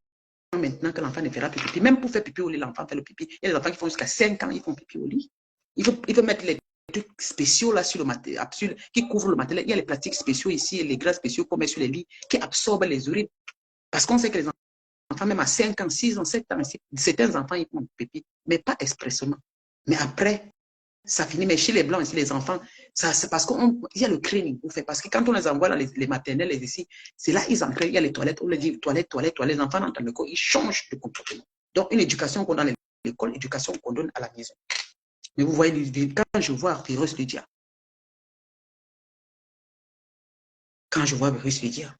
maintenant que l'enfant ne fera plus pipi. Même pour faire pipi au lit, l'enfant fait le pipi. Il y a des enfants qui font jusqu'à 5 ans, ils font pipi au lit. Il faut mettre les trucs spéciaux là sur le matériel, qui couvrent le matériel. Il y a les plastiques spéciaux ici, et les gras spéciaux qu'on met sur les lits, qui absorbent les urines. Parce qu'on sait que les enfants, même à 5 ans, 6 ans, 7 ans, certains enfants, ils font pipi, mais pas expressément. Mais après, Ça finit, mais chez les Blancs, ici, les enfants, c'est parce qu'il y a le cleaning. Parce que quand on les envoie dans les maternelles, ici, c'est là ils entrent, il y a les toilettes, on leur dit toilettes, toilettes, toilettes. Les enfants entrent dans l'école, ils changent de comportement. Donc, une éducation qu'on donne à l'école, éducation qu'on donne à la maison. Mais vous voyez, quand je vois Virus Lydia, quand je vois Virus Lydia,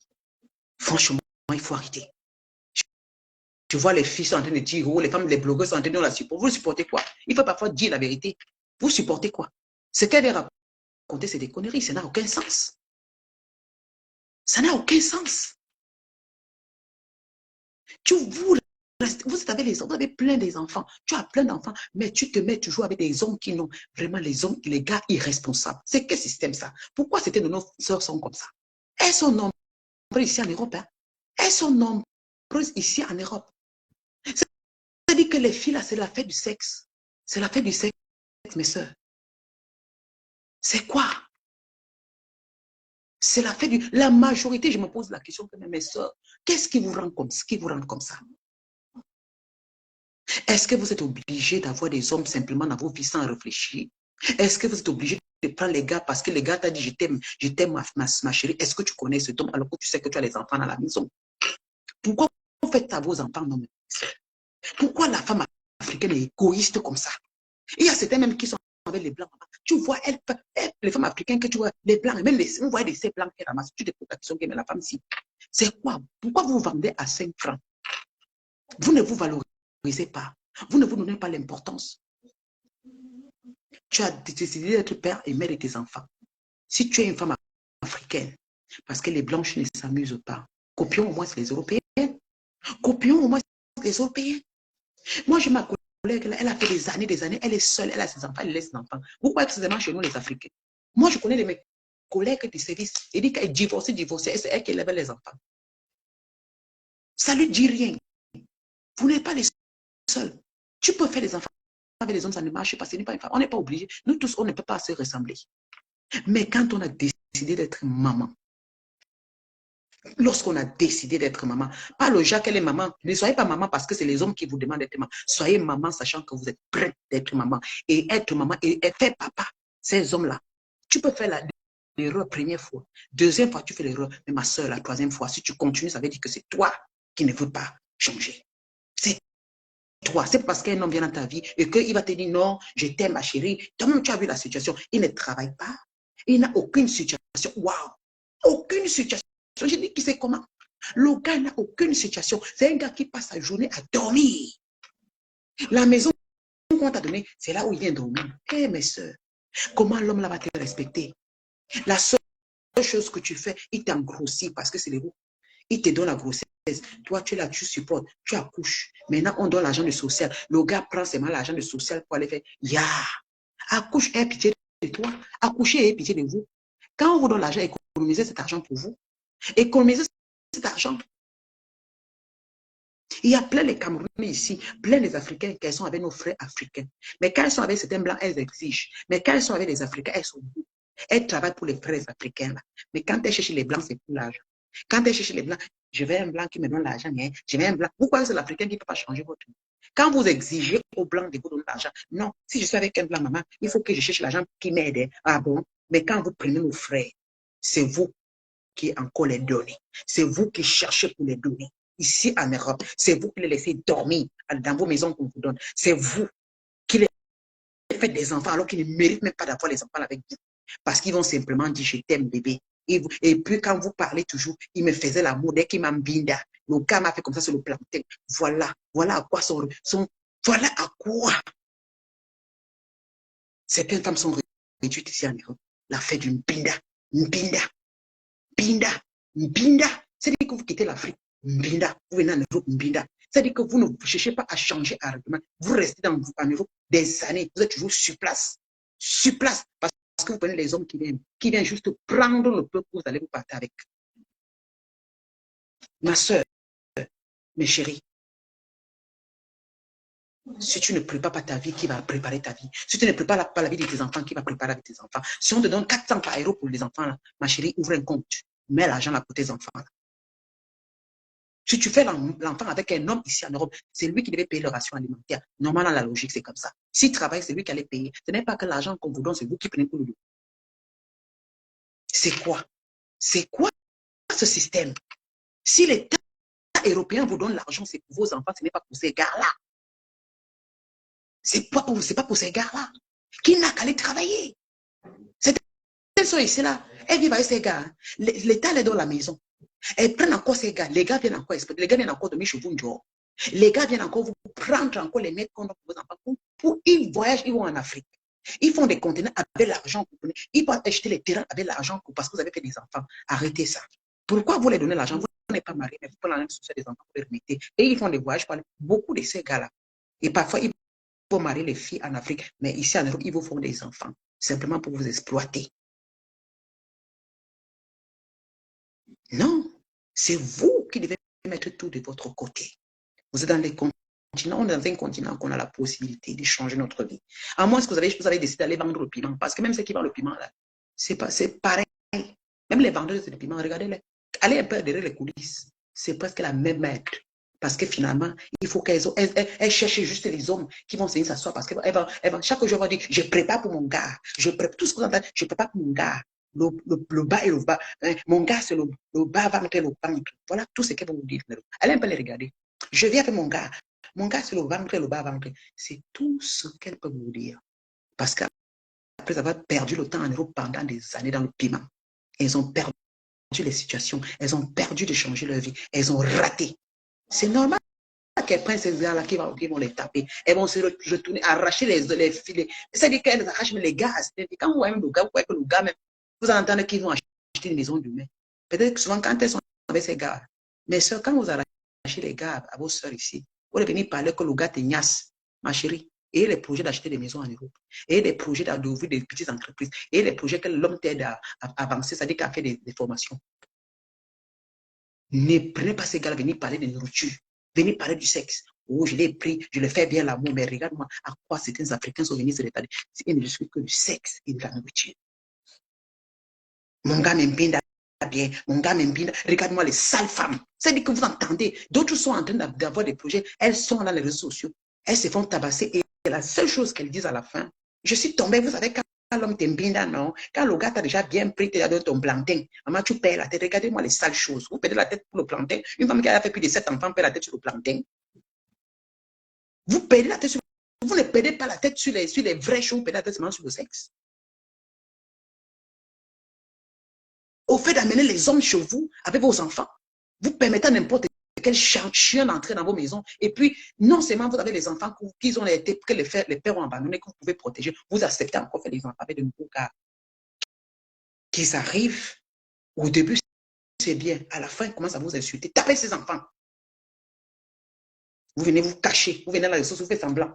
franchement, il faut arrêter. Je vois les filles sont en train de dire, oh, les femmes, les blogueurs sont en train de la supporter. Vous supportez quoi? Il faut parfois dire la vérité. Vous supportez quoi? Ce qu'elle a raconté, c'est des conneries. Ça n'a aucun sens. Ça n'a aucun sens. Vous avez plein des enfants. Tu as plein d'enfants, mais tu te mets toujours avec des hommes qui n'ont vraiment les gars irresponsables. C'est quel système ça? Pourquoi c'était de nos sœurs sont comme ça? Elles sont nombreuses ici en Europe. Hein? Elles sont nombreuses ici en Europe. C'est-à-dire que les filles là, c'est la fête du sexe. C'est la fête du sexe, mes sœurs. C'est quoi? C'est la fête du... La majorité, je me pose la question, mes sœurs, qu'est-ce qui vous rend comme ça? Est-ce que vous êtes obligé d'avoir des hommes simplement dans vos vies sans réfléchir? Est-ce que vous êtes obligé de prendre les gars parce que les gars t'a dit je t'aime ma chérie? Est-ce que tu connais cet homme alors que tu sais que tu as les enfants dans la maison? Pourquoi vous faites à vos enfants non? Pourquoi la femme africaine est égoïste comme ça? Il y a certains même qui sont avec les blancs. Tu vois, les femmes africaines que tu vois, les blancs, même on voit ces blancs qui ramassent, tu te poses la question, mais la femme si. C'est quoi? Pourquoi vous vendez à 5 francs? Vous ne vous valorisez pas. Vous ne vous donnez pas l'importance. Tu as décidé d'être père et mère de tes enfants. Si tu es une femme africaine, parce que les blanches ne s'amusent pas, copions au moins les Européens. Copions au moins les Européens. Moi, j'ai ma collègue, elle a fait des années, elle est seule, elle a ses enfants, elle laisse ses enfants. Pourquoi précisément chez nous, les Africains? Moi, je connais mes collègues du service, elle dit qu'elle est divorcée, c'est elle qui élève les enfants. Ça ne lui dit rien. Vous n'êtes pas les seuls. Tu peux faire des enfants avec les hommes, ça ne marche pas, ce n'est pas une femme. On n'est pas obligé. Nous tous, on ne peut pas se ressembler. Mais quand on a décidé d'être maman, lorsqu'on a décidé d'être maman, pas le genre qu'elle est maman, ne soyez pas maman parce que c'est les hommes qui vous demandent d'être maman. Soyez maman sachant que vous êtes prête d'être maman. Et être maman et faire papa, ces hommes-là, tu peux faire l'erreur première fois. Deuxième fois, tu fais l'erreur. Mais ma soeur, la troisième fois, si tu continues, ça veut dire que c'est toi qui ne veux pas changer. C'est toi. C'est parce qu'un homme vient dans ta vie et qu'il va te dire non, je t'aime ma chérie. Toi-même, tu as vu la situation. Il ne travaille pas. Il n'a aucune situation. Waouh! Aucune situation. Je dis qui sait comment. Le gars n'a aucune situation. C'est un gars qui passe sa journée à dormir. La maison qu'on t'a donnée, c'est là où il vient dormir. Eh, mes soeurs, comment l'homme là va te respecter? La seule chose que tu fais, il t'engrossit parce que c'est les roues. Il te donne la grossesse. Toi, tu es là, tu supportes, tu accouches. Maintenant, on donne l'argent de social. Le gars prend seulement l'argent de social pour aller faire. Ya! Accouche, aie pitié de toi. Accouchez, aie pitié de vous. Quand on vous donne l'argent, économisez cet argent pour vous. Économisez cet argent. Il y a plein de Camerounais ici, plein des Africains qui sont avec nos frères africains. Mais quand elles sont avec certains blancs, elles exigent. Mais quand elles sont avec les Africains, elles sont bouts. Elles travaillent pour les frères africains. Là. Mais quand elles cherchent les blancs, c'est pour l'argent. Quand elles cherchent les blancs, je veux un blanc qui me donne l'argent. Je veux un blanc. Pourquoi c'est l'Africain qui ne peut pas changer votre vie? Quand vous exigez aux blancs de vous donner l'argent, non, si je suis avec un blanc, maman, il faut que je cherche l'argent qui m'aide. Ah bon? Mais quand vous prenez nos frères, c'est vous qui encore les donnez. C'est vous qui cherchez pour les donner. Ici en Europe, c'est vous qui les laissez dormir dans vos maisons qu'on vous donne. C'est vous qui les faites des enfants alors qu'ils ne méritent même pas d'avoir les enfants avec vous. Parce qu'ils vont simplement dire je t'aime bébé. Et puis quand vous parlez toujours, il me faisait l'amour dès qu'il m'embinda. Le gars m'a fait comme ça sur le plantain. Voilà à quoi voilà à quoi certaines femmes sont réduites ici en Europe. La fête d'une binda. Mbinda. C'est-à-dire que vous quittez l'Afrique, Mbinda. Vous venez en Europe, Mbinda. C'est-à-dire que vous ne cherchez pas à changer argument. Vous restez en Europe des années. Vous êtes toujours sur place. Sur place. Parce que vous prenez les hommes qui viennent juste prendre le peuple, vous allez vous partir avec. Ma soeur, mes chéris, si tu ne prépares pas ta vie, qui va préparer ta vie? Si tu ne prépares pas la vie de tes enfants, qui va préparer avec tes enfants? Si on te donne 400 par euro pour les enfants, là, ma chérie, ouvre un compte. Mets l'argent là pour tes enfants. Là. Si tu fais l'enfant avec un homme ici en Europe, c'est lui qui devait payer le ration alimentaire. Normalement, la logique, c'est comme ça. S'il travaille, c'est lui qui allait payer. Ce n'est pas que l'argent qu'on vous donne, c'est vous qui prenez pour le dos. C'est quoi? C'est quoi ce système? Si l'État européen vous donne l'argent, c'est pour vos enfants, ce n'est pas pour ces gars-là. C'est pas pour ces gars-là. Qui n'a qu'à aller travailler? Elles sont ici là. Elles vivent avec ces gars. L'État les donne la maison. Elles prennent encore ces gars. Les gars viennent encore exploiter. Les gars viennent encore dormir chez vous une jour. Les gars viennent encore vous prendre encore les mecs qu'on a pour vos enfants. Ils voyagent, ils vont en Afrique. Ils font des conteneurs avec l'argent. Ils peuvent acheter les terrains avec l'argent parce que vous avez fait des enfants. Arrêtez ça. Pourquoi vous les donnez l'argent? Vous n'êtes pas marié, mais vous prenez l'argent sur des enfants pour les remettre. Et ils font des voyages. Beaucoup de ces gars-là. Et parfois, ils vont marier les filles en Afrique. Mais ici en Europe, ils vous font des enfants. Simplement pour vous exploiter. Non, c'est vous qui devez mettre tout de votre côté. Vous êtes dans les continents, on est dans un continent qu'on a la possibilité de changer notre vie. À moins que vous avez décidé d'aller vendre le piment, parce que même ceux qui vendent le piment, là, c'est pareil. Même les vendeurs de piment, regardez-les. Allez un peu derrière les coulisses. C'est presque la même aide. Parce que finalement, il faut qu'elles cherchent juste les hommes qui vont s'asseoir. Parce que chaque jour, elles vont dire, je prépare pour mon gars. Je prépare tout ce que vous entendez, je prépare pour mon gars. Le bas et le bas. Mon gars, c'est le bas ventre et le ventre. Voilà tout ce qu'elles vont vous dire. Allez un peu les regarder. Je viens avec mon gars. Mon gars, c'est le ventre et le bas ventre. C'est tout ce qu'elles peuvent vous dire. Parce qu'après avoir perdu le temps en Europe pendant des années dans le piment, elles ont perdu les situations. Elles ont perdu de changer leur vie. Elles ont raté. C'est normal qu'elles prennent ces gars-là qui vont les taper. Elles vont se retourner, arracher les filets. C'est-à-dire qu'elles arrachent les gars. Quand vous voyez le gars, vous voyez que le gars, même, vous entendez qu'ils vont acheter une maison d'humain. Peut-être que souvent, quand elles sont avec ces gars, mes soeurs, quand vous arrachez les gars à vos soeurs ici, vous allez venir parler que le gars te niasse, ma chérie. Et les projets d'acheter des maisons en Europe. Et les projets d'ouvrir des petites entreprises. Et les projets que l'homme t'aide à avancer, c'est-à-dire qu'à faire des formations. Ne prenez pas ces gars-là, venir parler de nourriture. Venir parler du sexe. Oh, je l'ai pris, je le fais bien l'amour, mais regarde-moi à quoi certains Africains sont venus se rétablir. Ils ne discutent que du sexe et de la nourriture. Mon gars m'aime bien, mon gars m'aime bien. Regarde-moi les sales femmes. C'est-à-dire que vous entendez, d'autres sont en train d'avoir des projets, elles sont dans les réseaux sociaux, elles se font tabasser et la seule chose qu'elles disent à la fin, je suis tombée, vous savez, quand l'homme t'aime bien, non? Quand le gars t'a déjà bien pris, tu as donné ton plantain. Maman, tu perds la tête. Regardez-moi les sales choses. Vous perdez la tête pour le plantain. Une femme qui a fait plus de 7 enfants perd la tête sur le plantain. Vous perdez la tête sur... Vous ne perdez pas la tête sur les vraies choses, vous perdez la tête seulement sur le sexe. Au fait d'amener les hommes chez vous avec vos enfants, vous permettez à n'importe quel chien d'entrer dans vos maisons. Et puis, non seulement vous avez les enfants qu'ils ont été, que les pères ont abandonnés, que vous pouvez protéger, vous acceptez encore faire les enfants avec de nouveaux gars. Qu'ils arrivent, au début, c'est bien. À la fin, ils commencent à vous insulter. Tapez ces enfants. Vous venez vous cacher. Vous venez dans les ressources, vous faites semblant.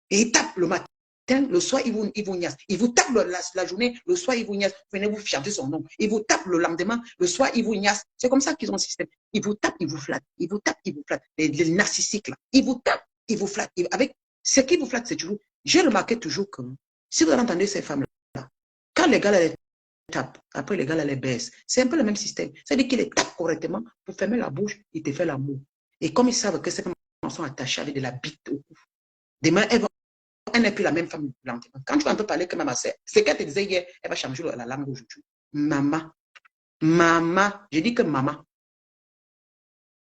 Et ils tapent le matin. Le soir, ils vous niassent. Ils vous tapent la journée, le soir, ils vous niassent. Vous venez vous chanter son nom. Ils vous tapent le lendemain, le soir, ils vous niassent. C'est comme ça qu'ils ont un système. Ils vous tapent, ils vous flattent. Ils vous tapent, ils vous flattent. Les narcissiques, là. Ils vous tapent, ils vous flattent. Avec ce qui vous flatte, c'est toujours. J'ai remarqué toujours que si vous entendez ces femmes-là, quand les gars les tapent, après les gars les baissent, c'est un peu le même système. C'est-à-dire qu'ils les tapent correctement pour fermer la bouche, ils te font l'amour. Et comme ils savent que ces femmes sont attachées avec de la bite au cou, demain, elle n'est plus la même femme lentement. Quand tu vas un peu parler comme ma soeur, c'est qu'elle te disait hier, elle va changer la langue aujourd'hui. Maman, maman, je dis que maman.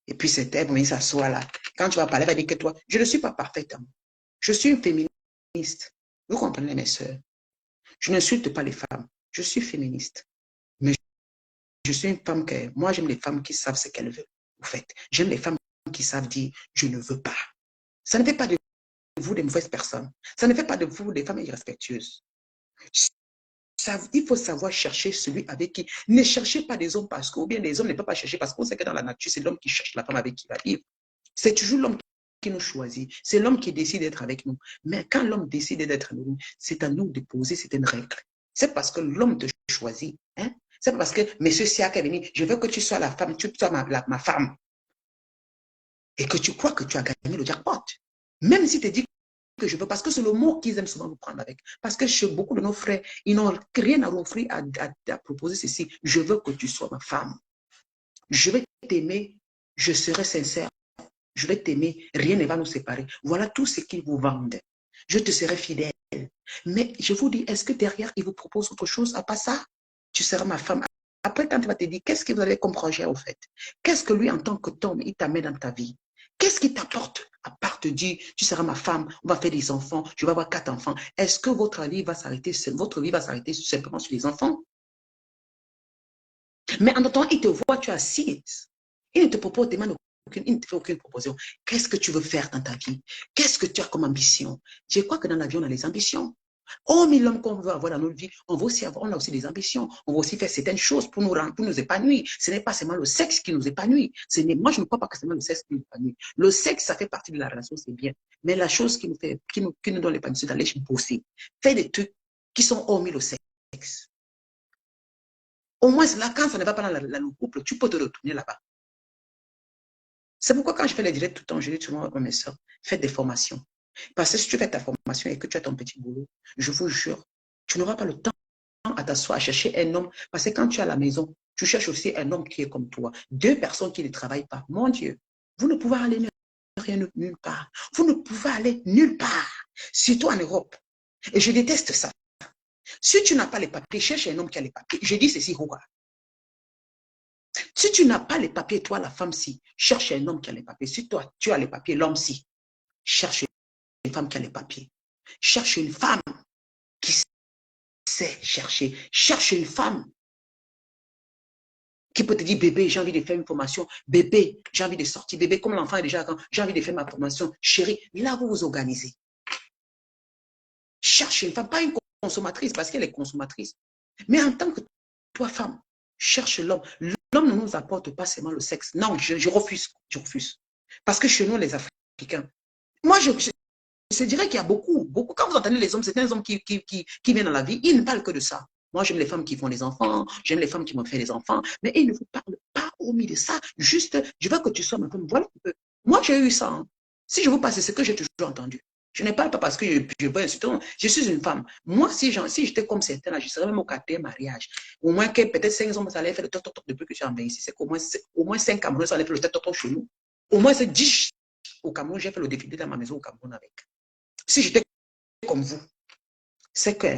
Et puis c'est elle, mais s'assoit là. Quand tu vas parler, elle va dire que toi, je ne suis pas parfaite. Je suis une féministe. Vous comprenez, mes soeurs? Je n'insulte pas les femmes. Je suis féministe. Mais je suis une femme que, moi, j'aime les femmes qui savent ce qu'elles veulent. En fait, j'aime les femmes qui savent dire, je ne veux pas. Ça ne fait pas de vous des mauvaises personnes. Ça ne fait pas de vous des femmes irrespectueuses. Il faut savoir chercher celui avec qui. Ne cherchez pas des hommes parce que, ou bien les hommes ne peuvent pas chercher parce qu'on sait que dans la nature, c'est l'homme qui cherche la femme avec qui il va vivre. C'est toujours l'homme qui nous choisit. C'est l'homme qui décide d'être avec nous. Mais quand l'homme décide d'être avec nous, c'est à nous de poser certaines règles. C'est parce que l'homme te choisit. Hein? C'est parce que monsieur Siak est venu, je veux que tu sois la femme, tu sois ma femme. Et que tu crois que tu as gagné le jackpot. Même si tu dis que je veux, parce que c'est le mot qu'ils aiment souvent nous prendre avec. Parce que chez beaucoup de nos frères, ils n'ont rien à offrir à proposer ceci. Je veux que tu sois ma femme. Je vais t'aimer, je serai sincère. Je vais t'aimer, rien ne va nous séparer. Voilà tout ce qu'ils vous vendent. Je te serai fidèle. Mais je vous dis, est-ce que derrière, il vous propose autre chose à part ça? Tu seras ma femme. Après, quand il va te dire, qu'est-ce que vous avez comme projet au fait? Qu'est-ce que lui, en tant que Tom, il t'amène dans ta vie? Qu'est-ce qu'il t'apporte à part te dire, tu seras ma femme, on va faire des enfants, je vais avoir 4 enfants. Est-ce que votre vie va s'arrêter simplement sur les enfants? Mais en attendant, il te voit, tu as assise. Il ne te propose, demande aucune, il ne te fait aucune proposition. Qu'est-ce que tu veux faire dans ta vie? Qu'est-ce que tu as comme ambition? Je crois que dans la vie, on a les ambitions. Oh, mais l'homme qu'on veut avoir dans notre vie, on a aussi des ambitions. On va aussi faire certaines choses pour nous épanouir. Ce n'est pas seulement le sexe qui nous épanouit. Moi, je ne crois pas que c'est seulement le sexe qui nous épanouit. Le sexe, ça fait partie de la relation, c'est bien. Mais la chose qui nous donne l'épanouissement, c'est d'aller bosser. Faire des trucs qui sont hormis le sexe. Au moins, là, quand ça ne va pas dans le couple, tu peux te retourner là-bas. C'est pourquoi quand je fais les directs tout le temps, je dis souvent à mes soeurs, faites des formations. Parce que si tu fais ta formation et que tu as ton petit boulot, je vous jure, tu n'auras pas le temps à t'asseoir, à chercher un homme. Parce que quand tu es à la maison, tu cherches aussi un homme qui est comme toi. 2 personnes qui ne travaillent pas. Mon Dieu, vous ne pouvez aller nulle part. Vous ne pouvez aller nulle part. Surtout en Europe. Et je déteste ça. Si tu n'as pas les papiers, cherche un homme qui a les papiers. Je dis ceci, Roga. Si tu n'as pas les papiers, toi, la femme, si, cherche un homme qui a les papiers. Si toi, tu as les papiers, l'homme, si, cherche une femme qui a les papiers. Cherche une femme qui sait chercher. Cherche une femme qui peut te dire, bébé, j'ai envie de faire une formation. Bébé, j'ai envie de sortir. Bébé, comme l'enfant est déjà grand, j'ai envie de faire ma formation. Chérie, là, vous vous organisez. Cherche une femme, pas une consommatrice, parce qu'elle est consommatrice. Mais en tant que toi, femme, cherche l'homme. L'homme ne nous apporte pas seulement le sexe. Non, je refuse. Je refuse. Parce que chez nous, les Africains, moi, je dirais qu'il y a beaucoup. Quand vous entendez les hommes, c'est un homme qui viennent dans la vie, ils ne parlent que de ça. Moi, j'aime les femmes qui font des enfants, j'aime les femmes qui m'ont fait des enfants, mais ils ne vous parlent pas omis de ça. Juste, je veux que tu sois ma femme. Voilà un peu. Moi, j'ai eu ça. Hein. Si je vous passe, c'est ce que j'ai toujours entendu. Je ne parle pas parce que je veux insulter. Je suis une femme. Moi, si j'étais comme certains, là, je serais même au 4e mariage. Au moins que peut-être 5 hommes, ça allait faire le top depuis que je suis en ici. C'est qu'au moins 5 Camerounais, ça allait faire le top chez nous. Au moins, c'est 10 au Cameroun, j'ai fait le défilé dans ma maison au Cameroun avec. Si j'étais comme vous, c'est que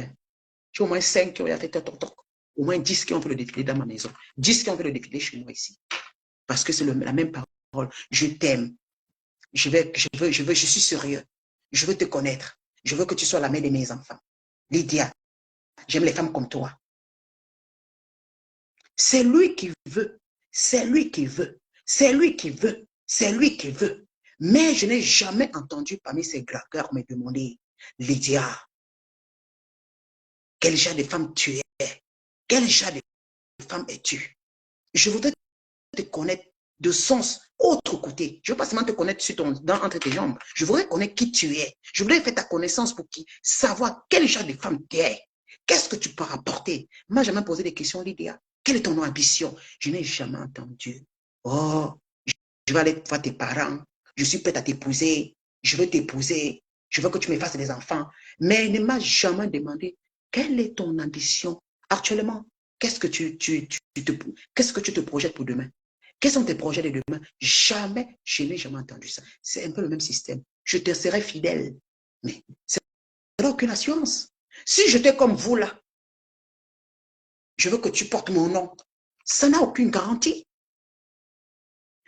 j'ai au moins 5 qui ont fait toc. Au moins 10 qui ont fait le défilé dans ma maison. 10 qui ont fait le défilé chez moi ici. Parce que c'est la même parole. Je t'aime. Je suis sérieux. Je veux te connaître. Je veux que tu sois la mère de mes enfants. Lydia, j'aime les femmes comme toi. C'est lui qui veut. C'est lui qui veut. C'est lui qui veut. C'est lui qui veut. Mais je n'ai jamais entendu parmi ces dragueurs me demander, Lydia, quel genre de femme tu es? Quel genre de femme es-tu? Je voudrais te connaître de sens autre côté. Je ne veux pas seulement te connaître entre tes jambes. Je voudrais connaître qui tu es. Je voudrais faire ta connaissance pour savoir quel genre de femme tu es. Qu'est-ce que tu peux apporter? Moi, j'ai jamais posé des questions, Lydia. Quelle est ton ambition? Je n'ai jamais entendu. Oh, je vais aller voir tes parents. Je suis prête à t'épouser. Je veux t'épouser. Je veux que tu me fasses des enfants. Mais il ne m'a jamais demandé quelle est ton ambition actuellement. Qu'est-ce que tu te projettes pour demain? Quels sont tes projets de demain? Jamais, je n'ai jamais entendu ça. C'est un peu le même système. Je te serai fidèle. Mais ça n'a aucune assurance. Si j'étais comme vous là, je veux que tu portes mon nom. Ça n'a aucune garantie.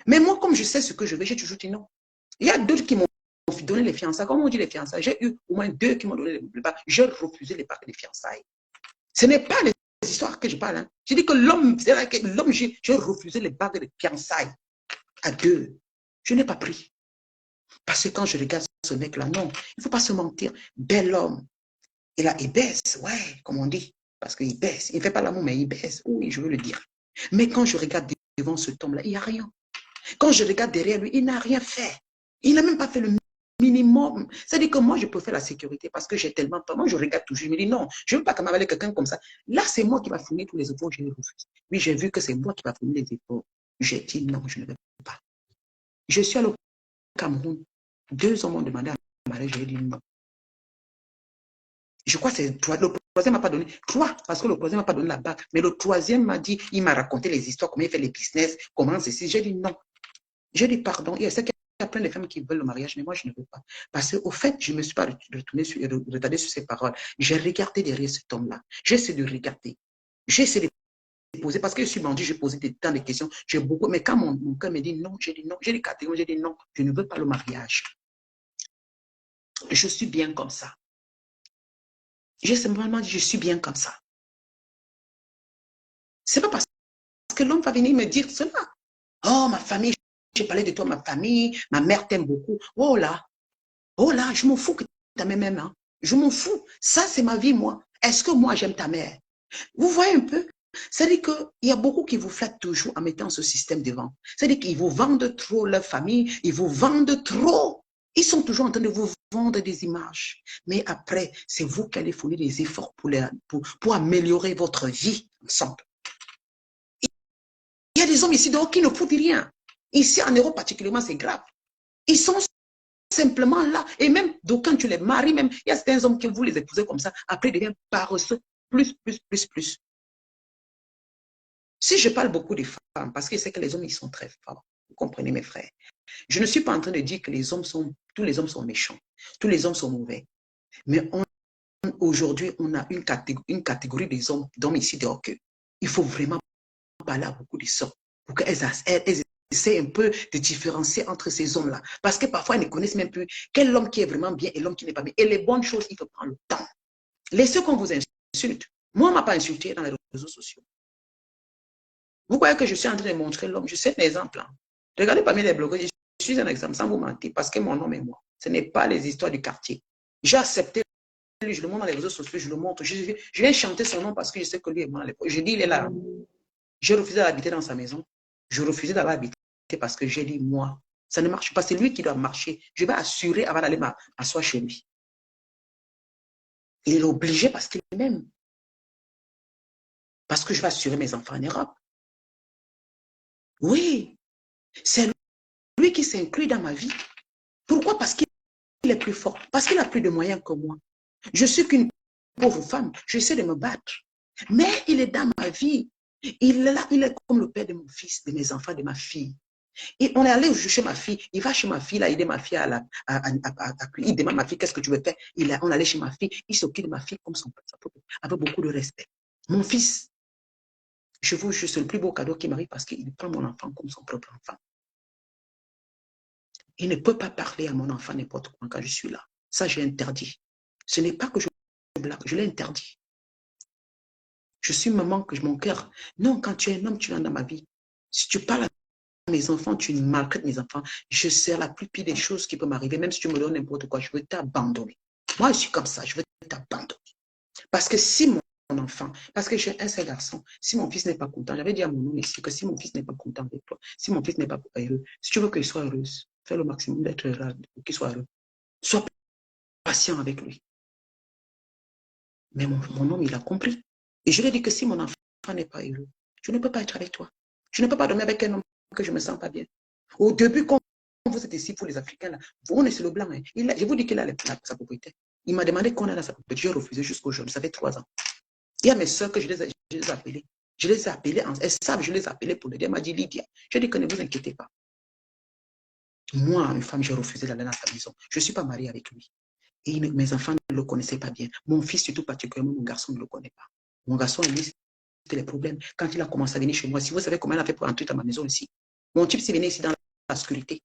Mais moi, comme je sais ce que je veux, j'ai toujours dit non. Il y a d'autres qui m'ont donné les fiançailles. Comment on dit les fiançailles? J'ai eu au moins 2 qui m'ont donné les parts. J'ai refusé les parts des fiançailles. Ce n'est pas les histoires que je parle. Hein. Je dis que l'homme, j'ai refusé les bagues de fiançailles à 2. Je n'ai pas pris. Parce que quand je regarde ce mec-là, non, il ne faut pas se mentir. Bel homme. Et là, il baisse, ouais, comme on dit. Parce qu'il baisse. Il ne fait pas l'amour, mais il baisse. Oui, je veux le dire. Mais quand je regarde devant ce homme-là, il n'y a rien. Quand je regarde derrière lui, il n'a rien fait. Il n'a même pas fait le minimum. C'est-à-dire que moi, je peux faire la sécurité parce que j'ai tellement peur. Moi, je regarde toujours. Je me dis non, je ne veux pas quand même avec quelqu'un comme ça. Là, c'est moi qui va fournir tous les efforts. Je les refuse. Oui, j'ai vu que c'est moi qui va fournir les efforts. J'ai dit non, je ne veux pas. Je suis allé au Cameroun. 2 hommes m'ont demandé à marier. J'ai dit non. Je crois que c'est toi. Le 3e m'a pas donné. 3, parce que le 3e m'a pas donné la bague. Mais le 3e m'a dit, il m'a raconté les histoires, comment il fait les business, comment c'est. J'ai dit non. J'ai dit pardon. Il y a a plein de femmes qui veulent le mariage, mais moi, je ne veux pas. Parce qu'au fait, je ne me suis pas retardée sur ces paroles. J'ai regardé derrière cet homme-là. J'ai essayé de regarder. J'ai essayé de poser, parce que je suis bandit, j'ai posé tant de questions. J'ai beaucoup, mais quand mon cœur me dit non, j'ai dit non. J'ai des catégories, j'ai dit non, je ne veux pas le mariage. Je suis bien comme ça. J'ai simplement dit, je suis bien comme ça. C'est pas parce que l'homme va venir me dire cela. Oh, ma famille, j'ai parlé de toi, ma famille, ma mère t'aime beaucoup. Oh là, je m'en fous que ta mère m'aime. Hein. Je m'en fous. Ça, c'est ma vie, moi. Est-ce que moi, j'aime ta mère? Vous voyez un peu? C'est-à-dire qu'il y a beaucoup qui vous flattent toujours en mettant ce système devant. C'est-à-dire qu'ils vous vendent trop leur famille, ils vous vendent trop. Ils sont toujours en train de vous vendre des images. Mais après, c'est vous qui allez fournir des efforts pour améliorer votre vie ensemble. Il y a des hommes ici dehors qui ne foutent rien. Ici, en Europe particulièrement, c'est grave. Ils sont simplement là. Et même, quand tu les maries, même, il y a certains hommes que vous les épousez comme ça, après, ils deviennent paresseux. Plus. Si je parle beaucoup des femmes, parce que je sais que les hommes, ils sont très forts. Vous comprenez, mes frères. Je ne suis pas en train de dire que tous les hommes sont méchants. Tous les hommes sont mauvais. Mais aujourd'hui, on a une catégorie d'hommes ici dehors que il faut vraiment parler à beaucoup de sortes pour qu'elles essaient un peu de différencier entre ces hommes-là. Parce que parfois, elles ne connaissent même plus quel homme qui est vraiment bien et l'homme qui n'est pas bien. Et les bonnes choses, il faut prendre le temps. Laissez qu'on vous insulte. Moi, on ne m'a pas insulté dans les réseaux sociaux. Vous voyez que je suis en train de montrer l'homme. Je sais un exemple. Hein. Regardez parmi les blogueurs, je suis un exemple sans vous mentir parce que mon nom est moi. Ce n'est pas les histoires du quartier. J'ai accepté, je le montre dans les réseaux sociaux, je le montre. Je viens chanter son nom parce que je sais que lui est moi à l'époque. Je dis, il est là. J'ai refusé d'habiter dans sa maison. Je refusais d'aller habiter parce que j'ai dit, moi, ça ne marche pas. C'est lui qui doit marcher. Je vais assurer avant d'aller m'asseoir chez lui. Il est obligé parce qu'il m'aime. Parce que je vais assurer mes enfants en Europe. Oui, c'est lui qui s'inclut dans ma vie. Pourquoi? Parce qu'il est plus fort. Parce qu'il a plus de moyens que moi. Je suis qu'une pauvre femme. J'essaie de me battre. Mais il est dans ma vie. Il est là, il est comme le père de mon fils, de mes enfants, de ma fille. Et on est allé chez ma fille. Il va chez ma fille, là, aider ma fille il demande à ma fille, qu'est-ce que tu veux faire? On allait chez ma fille. Il s'occupe de ma fille comme son père, avec beaucoup de respect. Mon fils, je vous jure, c'est le plus beau cadeau qui m'arrive parce qu'il prend mon enfant comme son propre enfant. Il ne peut pas parler à mon enfant n'importe quoi quand je suis là. Ça, j'ai interdit. Ce n'est pas que je blague, je l'ai interdit. Je suis maman, que mon cœur. Non, quand tu es un homme, tu viens dans ma vie. Si tu parles à mes enfants, tu maltraites mes enfants, je sais la plus pire des choses qui peuvent m'arriver. Même si tu me donnes n'importe quoi, je veux t'abandonner. Moi, je suis comme ça, je veux t'abandonner. Parce que si mon enfant, parce que j'ai un seul garçon, si mon fils n'est pas content, j'avais dit à mon homme ici que si mon fils n'est pas content avec toi, si mon fils n'est pas heureux, si tu veux qu'il soit heureux, fais le maximum d'être heureux, qu'il soit heureux. Sois patient avec lui. Mais mon homme, il a compris. Et je lui ai dit que si mon enfant n'est pas heureux, je ne peux pas être avec toi. Je ne peux pas dormir avec un homme que je ne me sens pas bien. Au début, quand vous êtes ici pour les Africains, là, vous, on est sur le blanc. Hein. Je vous dis qu'il a sa propriété. Il m'a demandé qu'on ait dans sa propriété. J'ai refusé jusqu'aujourd'hui. Ça fait 3 ans. Il y a mes soeurs que je les ai appelées. Je les ai appelées. Elles savent, je les ai appelées pour le dire. Elle m'a dit, Lydia, je dis que ne vous inquiétez pas. Moi, une femme, j'ai refusé d'aller dans sa maison. Je ne suis pas mariée avec lui. Et mes enfants ne le connaissaient pas bien. Mon fils, surtout particulièrement, mon garçon ne le connaît pas. Mon garçon, lui, c'était les problèmes. Quand il a commencé à venir chez moi, si vous savez comment il a fait pour entrer dans ma maison ici, mon type s'est venu ici dans la sécurité.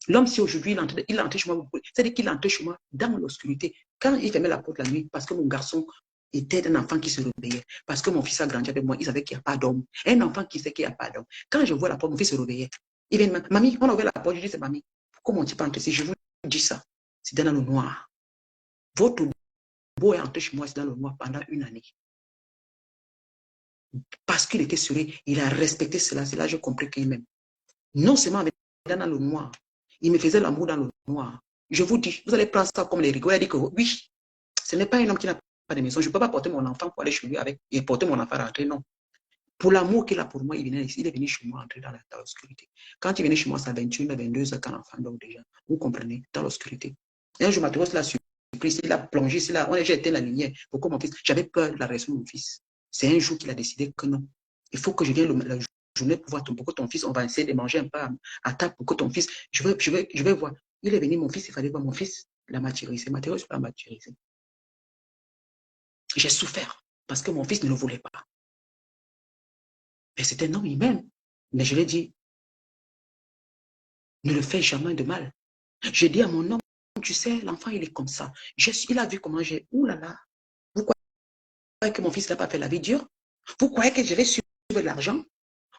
L'homme, si aujourd'hui, il est entré chez moi beaucoup, c'est-à-dire qu'il est entré chez moi dans l'obscurité. Quand il fermait la porte la nuit, parce que mon garçon était un enfant qui se réveillait, parce que mon fils a grandi avec moi, il savait qu'il n'y a pas d'homme. Un enfant qui sait qu'il n'y a pas d'homme. Quand je vois la porte, mon fils se réveillait. Il vient, mamie, on a ouvert la porte, je dis, c'est mamie. Pourquoi mon type entre ici? Je vous dis ça. C'est dans le noir. Votre beau est entré chez moi, c'est dans le noir pendant 1 année. Parce qu'il était serré, il a respecté cela. C'est là que j'ai compris qu'il m'aime. Non seulement dans le noir, il me faisait l'amour dans le noir. Je vous dis, vous allez prendre ça comme les rigoles. Il a dit que oui, ce n'est pas un homme qui n'a pas de maison. Je ne peux pas porter mon enfant pour aller chez lui et porter mon enfant à rentrer, non. Pour l'amour qu'il a pour moi, il est venu chez moi entrer dans l'obscurité. Quand il venait chez moi, c'est à 21, 22 heures quand l'enfant dort déjà. Vous comprenez, dans l'obscurité. Et un jour, ma la surprise, il a plongé, j'ai éteint la lumière. Pourquoi mon fils? J'avais peur de la réaction de mon fils. C'est un jour qu'il a décidé que non. Il faut que je vienne le journée pour voir pour que ton fils, on va essayer de manger un peu à table pour que ton fils, je vais voir. Il est venu, mon fils, il fallait voir mon fils, la maturité, matériaux la maturité. J'ai souffert parce que mon fils ne le voulait pas. Mais c'est un homme humain. Mais je lui ai dit, ne le fais jamais de mal. J'ai dit à mon homme, tu sais, l'enfant, il est comme ça. Il a vu comment j'ai, oulala, vous croyez que mon fils n'a pas fait la vie dure? Vous croyez que je vais suivre de l'argent?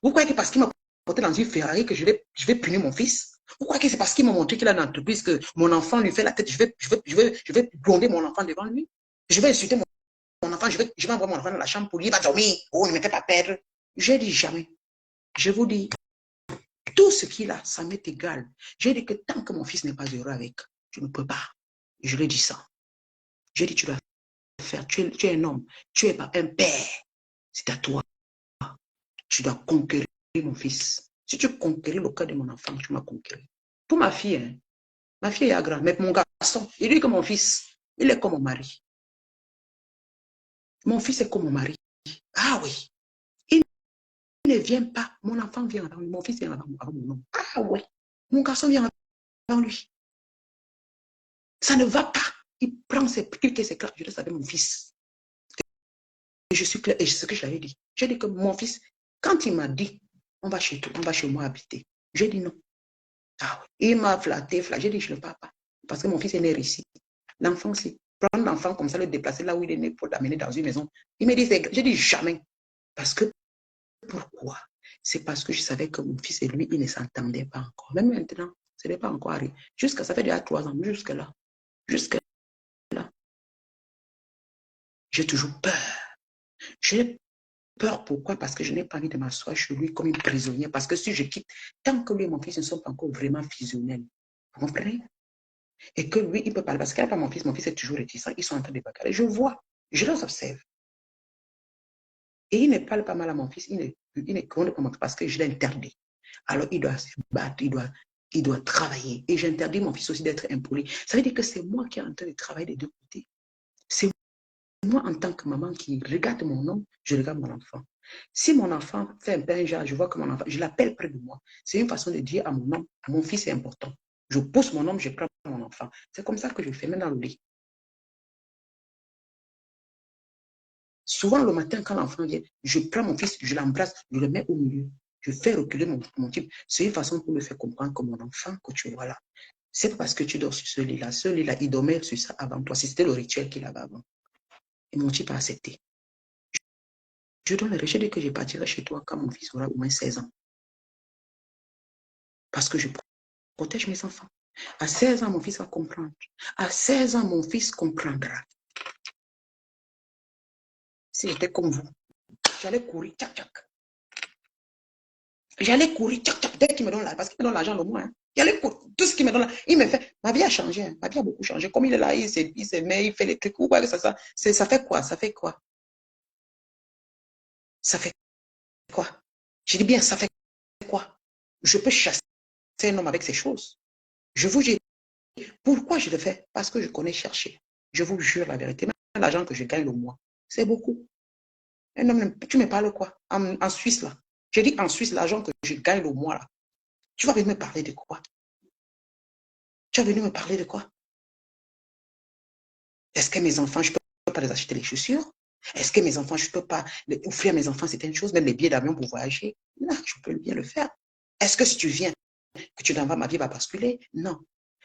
Vous croyez que parce qu'il m'a porté dans une Ferrari que je vais punir mon fils? Vous croyez que c'est parce qu'il m'a montré qu'il a une entreprise que mon enfant lui fait la tête, je vais gronder mon enfant devant lui? Je vais insulter mon enfant, je vais envoyer mon enfant dans la chambre pour lui, il va dormir. Oh, ne me fais pas perdre. J'ai dit jamais. Je vous dis, tout ce qu'il a, ça m'est égal. J'ai dit que tant que mon fils n'est pas heureux avec, je ne peux pas. Je lui ai dit ça. J'ai dit, tu dois faire, tu es un homme, tu es pas un père. C'est à toi. Tu dois conquérir mon fils. Si tu conquéris le cœur de mon enfant, tu m'as conquéri. Pour ma fille, hein, ma fille est grande, mais mon garçon, il dit que mon fils, il est comme mon mari. Mon fils est comme mon mari. Ah oui. Il ne vient pas. Mon enfant vient avant lui. Mon fils vient avant mon homme. Ah ouais. Mon garçon vient avant lui. Ça ne va pas. Il prend ses clics et ses claques. Je le savais, mon fils. Et je suis clair. Et c'est ce que je l'avais dit. J'ai dit que mon fils, quand il m'a dit, on va chez moi habiter. J'ai dit non. Ah oui. Il m'a flatté. J'ai dit, je ne pars pas. Parce que mon fils est né ici. L'enfant, c'est prendre l'enfant comme ça, le déplacer là où il est né pour l'amener dans une maison. Il m'a dit, j'ai dit jamais. Parce que, pourquoi? C'est parce que je savais que mon fils et lui, ils ne s'entendaient pas encore. Même maintenant, ce n'est pas encore arrivé. Jusqu'à, ça fait déjà 3 ans, jusque-là. Jusque-là. J'ai toujours peur. J'ai peur, pourquoi? Parce que je n'ai pas envie de m'asseoir chez lui comme une prisonnière. Parce que si je quitte, tant que lui et mon fils ne sont pas encore vraiment fusionnels, vous comprenez? Et que lui, il peut parler. Parce qu'il n'a pas mon fils est toujours réticent. Ils sont en train de bagarrer. Je vois, je les observe. Et il ne parle pas mal à mon fils, il ne compte pas parce que je l'ai interdit. Alors il doit se battre, il doit travailler. Et j'interdis mon fils aussi d'être impoli. Ça veut dire que c'est moi qui est en train de travailler des deux côtés. C'est moi en tant que maman qui regarde mon homme, je regarde mon enfant. Si mon enfant fait un pain, je vois que mon enfant, je l'appelle près de moi. C'est une façon de dire à mon homme, à mon fils c'est important. Je pousse mon homme, je prends mon enfant. C'est comme ça que je fais, même dans le lit. Souvent, le matin, quand l'enfant vient, je prends mon fils, je l'embrasse, je le mets au milieu. Je fais reculer mon type. C'est une façon pour lui faire comprendre que mon enfant, que tu vois là, c'est parce que tu dors sur ce lit-là. Ce lit-là, il dormait sur ça avant toi. C'était le rituel qu'il avait avant. Et mon type a accepté. Je donne le rejet de que je partirai chez toi quand mon fils aura au moins 16 ans. Parce que je protège mes enfants. À 16 ans, mon fils va comprendre. À 16 ans, mon fils comprendra. Si j'étais comme vous, j'allais courir, tchac, tchac. J'allais courir, tchac, tchac, dès qu'il me donne l'argent, parce qu'il me donne l'argent le moins. Hein. J'allais courir, tout ce qu'il me donne là, il me fait. Ma vie a changé, hein. Ma vie a beaucoup changé. Comme il est là, il se met, il fait les trucs. Ouais, ça fait quoi? Ça fait quoi? Ça fait quoi? Je dis bien, ça fait quoi? Je peux chasser un homme avec ces choses. Je vous dis, pourquoi je le fais? Parce que je connais chercher. Je vous jure la vérité. Même l'argent que je gagne le mois, c'est beaucoup. Un homme, tu me parles quoi? En Suisse, là. J'ai dit en Suisse, l'argent que je gagne le mois, là. Tu vas venir me parler de quoi? Tu vas venir me parler de quoi? Est-ce que mes enfants, je ne peux pas les acheter les chaussures? Est-ce que mes enfants, je ne peux pas offrir à mes enfants certaines choses, même les billets d'avion pour voyager? Non, je peux bien le faire. Est-ce que si tu viens, que tu n'en vas, ma vie va basculer? Non.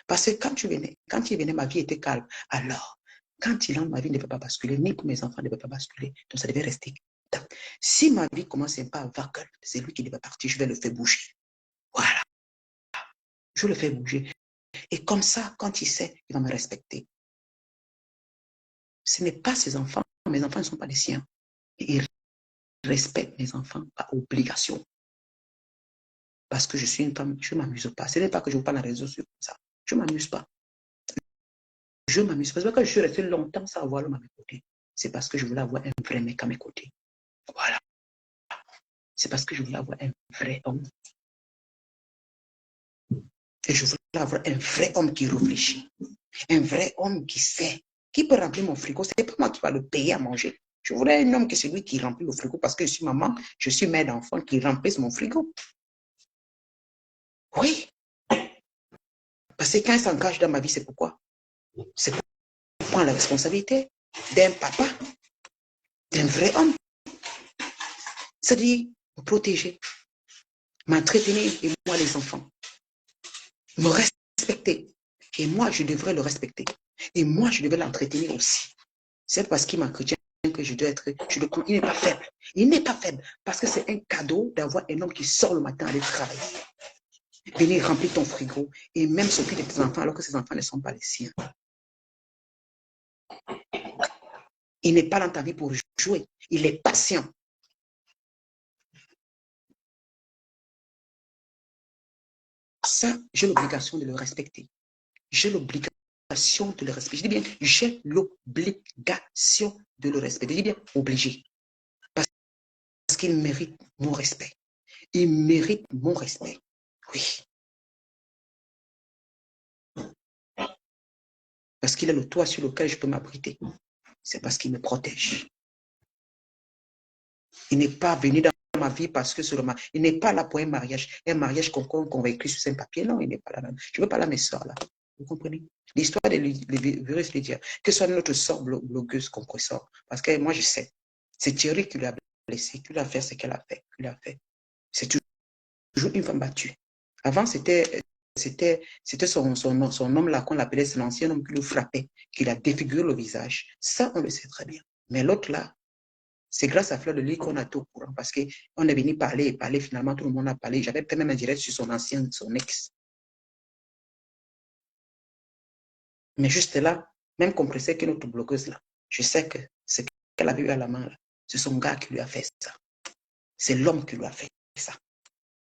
Parce que quand il venait, ma vie était calme. Alors, quand il entre, ma vie ne peut pas basculer, ni pour mes enfants ne peut pas basculer. Donc, ça devait rester. Si ma vie commence un peu à vaguer, c'est lui qui devait partir, je vais le faire bouger. Voilà. Je le fais bouger. Et comme ça, quand il sait, il va me respecter. Ce n'est pas ses enfants. Mes enfants ne sont pas les siens. Et il respecte mes enfants par obligation. Parce que je suis une femme, je ne m'amuse pas. Ce n'est pas que je vous parle dans les réseaux sociaux comme ça. Je ne m'amuse pas. Je m'amuse pas. C'est parce que je suis restée longtemps sans avoir l'homme à mes côtés. C'est parce que je voulais avoir un vrai mec à mes côtés. Voilà. C'est parce que je voulais avoir un vrai homme. Et je voulais avoir un vrai homme qui réfléchit. Un vrai homme qui sait, qui peut remplir mon frigo. Ce n'est pas moi qui va le payer à manger. Je voulais un homme qui c'est lui qui remplit le frigo parce que je suis maman, je suis mère d'enfant qui remplisse mon frigo. Oui. Parce que quand il s'engage dans ma vie, c'est pourquoi? C'est pour prendre la responsabilité d'un papa, d'un vrai homme. C'est-à-dire me protéger, m'entretenir et moi les enfants. Me respecter. Et moi, je devrais le respecter. Et moi, je devais l'entretenir aussi. C'est parce qu'il m'entretient que je dois être, il n'est pas faible. Il n'est pas faible parce que c'est un cadeau d'avoir un homme qui sort le matin aller travailler. Venir remplir ton frigo et même s'occuper de tes enfants alors que ces enfants ne sont pas les siens. Il n'est pas dans ta vie pour jouer. Il est patient. Ça, j'ai l'obligation de le respecter. J'ai l'obligation de le respecter. Je dis bien, j'ai l'obligation de le respecter. Je dis bien, obligé. Parce qu'il mérite mon respect. Il mérite mon respect. Oui. Parce qu'il est le toit sur lequel je peux m'abriter. C'est parce qu'il me protège. Il n'est pas venu dans ma vie parce que seulement, il n'est pas là pour un mariage qu'on va écrire sur un papier. Non, il n'est pas là. Je veux parler à mes soeurs là. Vous comprenez? L'histoire des virus Lydia, que ce soit notre soeur blogueuse compresseur. Parce que moi, je sais. C'est Thierry qui lui a blessé, qui lui a fait ce qu'elle a fait. C'est toujours une femme battue. Avant, c'était son homme là qu'on l'appelait, c'est l'ancien homme qui le frappait, qui l'a défiguré le visage. Ça, on le sait très bien. Mais l'autre là, c'est grâce à Fleur de Lys qu'on a tout au courant parce qu'on est venu parler, finalement, tout le monde a parlé. J'avais fait même un direct sur son ex. Mais juste là, même compressé que notre blogueuse là, je sais que ce qu'elle avait eu à la main là, c'est son gars qui lui a fait ça. C'est l'homme qui lui a fait ça.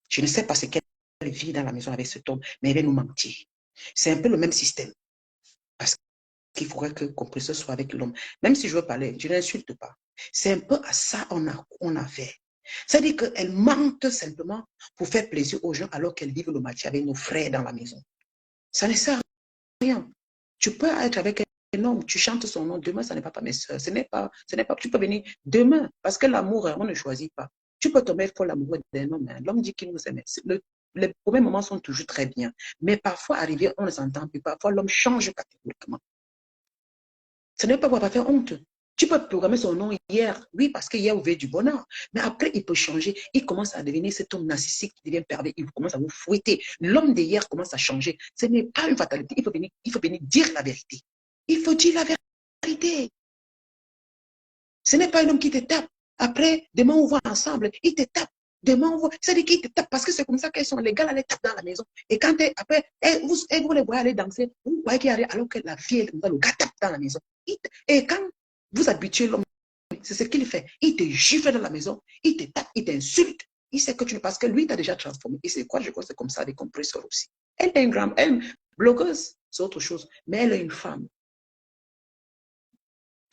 Je ne sais pas ce qu'elle vit dans la maison avec cet homme, mais elle va nous mentir. C'est un peu le même système. Parce qu'il faudrait que compresseur soit avec l'homme. Même si je veux parler, je n'insulte pas. C'est un peu à ça qu'on a fait. C'est-à-dire qu'elle mente simplement pour faire plaisir aux gens alors qu'elle vit le match avec nos frères dans la maison. Ça ne sert à rien. Tu peux être avec un homme, tu chantes son nom, demain, ça n'est pas mes soeurs. Tu peux venir demain, parce que l'amour, on ne choisit pas. Tu peux tomber folle amoureux d'un homme. L'homme dit qu'il nous aime. Les premiers moments sont toujours très bien. Mais parfois, arrivé, on ne s'entend plus. Parfois, l'homme change catégoriquement. Ce n'est pas pour pas faire honte. Tu peux programmer son nom hier, oui, parce qu'hier, vous avez du bonheur. Mais après, il peut changer. Il commence à devenir cet homme narcissique qui devient pervers. Il commence à vous fouetter. L'homme d'hier commence à changer. Ce n'est pas une fatalité. Il faut venir dire la vérité. Il faut dire la vérité. Ce n'est pas un homme qui te tape. Après, demain, on va ensemble. Il te tape. Demain, on voit. C'est-à-dire qu'il te tape parce que c'est comme ça qu'elles sont. Les gars, les tapent dans la maison. Et quand après, vous les voyez aller danser, vous voyez qu'il arrive alors que la fille, le gars tape dans la maison. Et quand vous habituez l'homme, c'est ce qu'il fait. Il te gifle dans la maison, il te tape, il t'insulte. Il sait que tu ne parce que lui t'a déjà transformé. Et c'est quoi, je crois que c'est comme ça avec compresseur aussi. Elle est une grande, elle, blogueuse, c'est autre chose. Mais elle est une femme.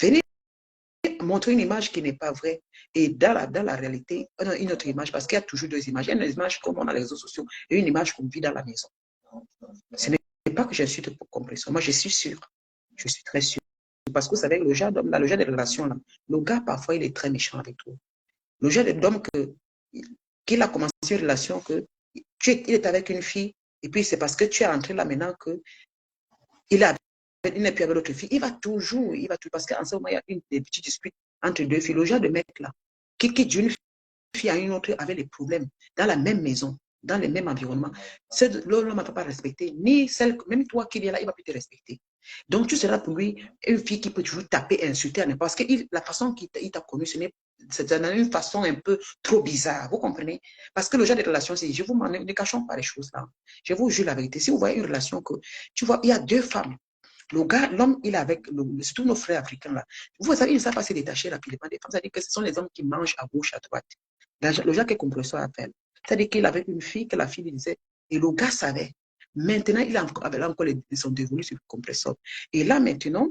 Venez montrer une image qui n'est pas vraie. Et dans la réalité, on a une autre image, parce qu'il y a toujours deux images. Il y a une image comme on a les réseaux sociaux et une image qu'on vit dans la maison. Ce n'est pas que j'insulte pour compresseur. Moi, je suis sûre. Je suis très sûre. Parce que vous savez, le genre d'homme, le genre de relation, là, le gars, parfois, il est très méchant avec toi. Le genre d'homme qu'il a commencé une relation, il est avec une fille, et puis c'est parce que tu es entré là maintenant il n'est plus avec l'autre fille. Il va toujours, parce qu'en ce moment, il y a des petites disputes entre deux filles. Le genre de mec là, qui quitte d'une fille à une autre avec des problèmes, dans la même maison, dans le même environnement. L'homme ne va pas respecter, ni celle, même toi qui viens là, il ne va plus te respecter. Donc, tu seras pour lui une fille qui peut toujours taper, insulter, parce que la façon qu'il t'a connu, c'est une façon un peu trop bizarre, vous comprenez? Parce que le genre de relation, c'est, je vous m'en ne cachons pas les choses là. Je vous jure la vérité. Si vous voyez une relation que, tu vois, il y a deux femmes. Le gars, l'homme, il est avec, surtout nos frères africains là. Vous savez, ils ne savent pas se détacher rapidement des femmes. C'est-à-dire que ce sont les hommes qui mangent à gauche, à droite. Le gars qui est compresseur appelle. C'est-à-dire qu'il avait une fille, que la fille lui disait, et le gars savait. Maintenant, il avait encore ils sont devenus sur le compresseur. Et là, maintenant,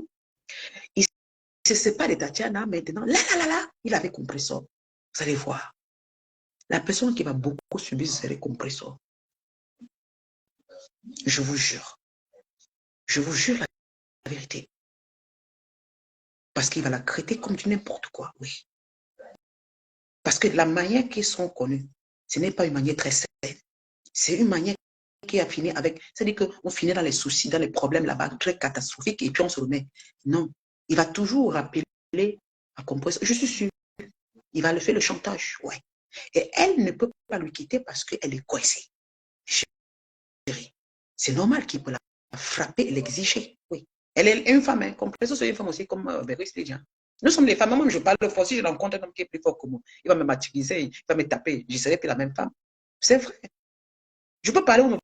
il ne se sépare de Tatiana. Maintenant, il avait compresseur. Vous allez voir. La personne qui va beaucoup subir, c'est les compresseurs. Je vous jure. Je vous jure la vérité. Parce qu'il va la traiter comme du n'importe quoi, oui. Parce que la manière qu'ils sont connus, ce n'est pas une manière très saine. C'est une manière qui a fini avec... C'est-à-dire qu'on finit dans les soucis, dans les problèmes là-bas, très catastrophiques, et puis on se remet. Non. Il va toujours rappeler à comprendre. Je suis sûr. Il va le faire le chantage, ouais. Et elle ne peut pas lui quitter parce qu'elle est coincée. C'est normal qu'il peut la frapper et l'exiger, oui. Elle est une femme, hein, comprenez, c'est une femme aussi comme Béris Lydia. Nous sommes des femmes, moi-même je parle fort, si je rencontre un homme qui est plus fort que moi, il va me martyriser, il va me taper, je ne serai plus la même femme. C'est vrai. Je peux parler, on me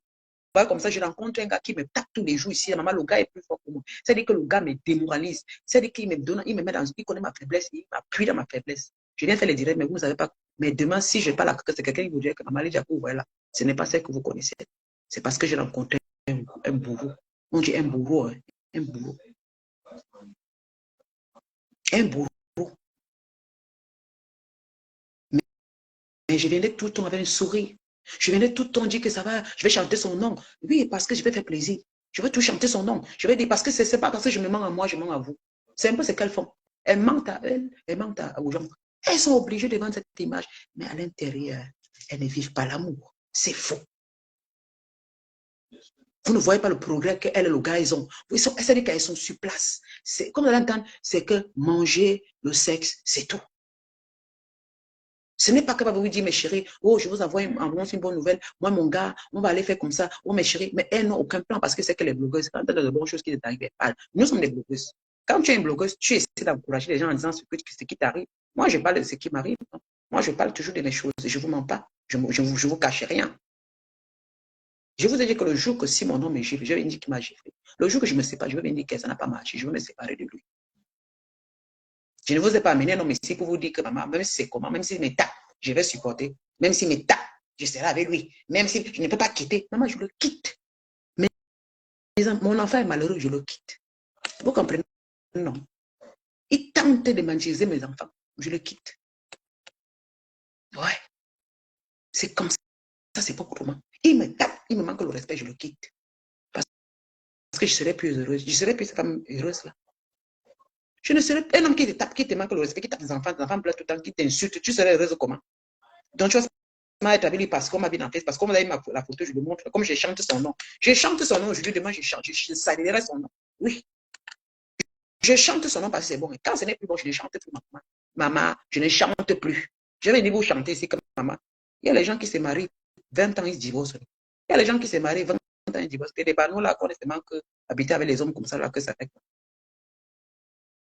voit comme ça, je rencontre un gars qui me tape tous les jours ici, maman, le gars est plus fort que moi. C'est-à-dire que le gars me démoralise, c'est-à-dire qu'il me donne, il me met dans, il connaît ma faiblesse, il m'appuie dans ma faiblesse. Je viens faire les directs, mais vous ne savez pas. Mais demain, si je parle à c'est quelqu'un qui vous dit que maman, Lydia, voilà, ce n'est pas celle que vous connaissez. C'est parce que j'ai rencontré un bourreau. On dit un bourreau, hein? Un bourreau. Un bourreau. Mais je viendrai tout le temps avec un sourire. Je viendrai tout le temps dire que ça va, je vais chanter son nom. Oui, parce que je vais faire plaisir. Je vais tout chanter son nom. Je vais dire parce que c'est pas parce que je me mens à moi, je mens à vous. C'est un peu ce qu'elles font. Elles mentent à elles, elles mentent aux gens. Elles sont obligées de vendre cette image. Mais à l'intérieur, elles ne vivent pas l'amour. C'est faux. Vous ne voyez pas le progrès qu'elles et le gars, ils ont. C'est-à-dire qu'elles sont sur place. Comme vous l'entendez, c'est que manger le sexe, c'est tout. Ce n'est pas capable de vous dire, mes chéris, oh, je vous envoie une bonne nouvelle. Moi, mon gars, on va aller faire comme ça. Oh, mes chéris, mais elles n'ont aucun plan parce que c'est que les blogueuses, quand elles ont de bonnes choses qui sont arrivées, nous sommes des blogueuses. Quand tu es une blogueuse, tu essaies d'encourager les gens en disant ce qui t'arrive. Moi, je parle de ce qui m'arrive. Moi, je parle toujours de mes choses. Je ne vous mens pas. Je ne vous cache rien. Je vous ai dit que le jour que si mon homme me gifle, je vais dire qu'il m'a giflé. Le jour que je me sépare, je vais venir que ça n'a pas marché. Je vais me séparer de lui. Je ne vous ai pas amené un homme ici pour vous dire que maman, même si c'est comment, même s'il me tape, je vais supporter. Même s'il me tape, je serai avec lui. Même si je ne peux pas quitter, maman, je le quitte. Mais mon enfant est malheureux, je le quitte. Vous comprenez? Non. Il tente de manchiser mes enfants, je le quitte. Ouais. C'est comme ça, c'est pas autrement. Il me tape, il me manque le respect, je le quitte. Parce que je serai plus heureuse. Je serai plus cette femme heureuse là. Je ne serai un homme qui te tape, qui te manque le respect, qui tape tes enfants pleurent tout le temps, qui t'insulte. Tu serais heureuse comment? Donc, tu vas être avec lui parce qu'on m'a vu dans face, parce qu'on m'a vu la photo, je le montre. Comme je chante son nom. Je chante son nom aujourd'hui, demain, je salirai son nom. Oui. Je chante son nom parce que c'est bon. Et quand ce n'est plus bon, je ne chante plus, maman. Maman, je ne chante plus. Je vais venir vous chanter ici comme maman. Il y a les gens qui se marient, 20 ans, ils se divorcent. Il y a les gens qui se marient, 20 ans, ils divorcent. Et les panneaux là, qu'on est seulement que habiter avec les hommes comme ça, là, que ça fait.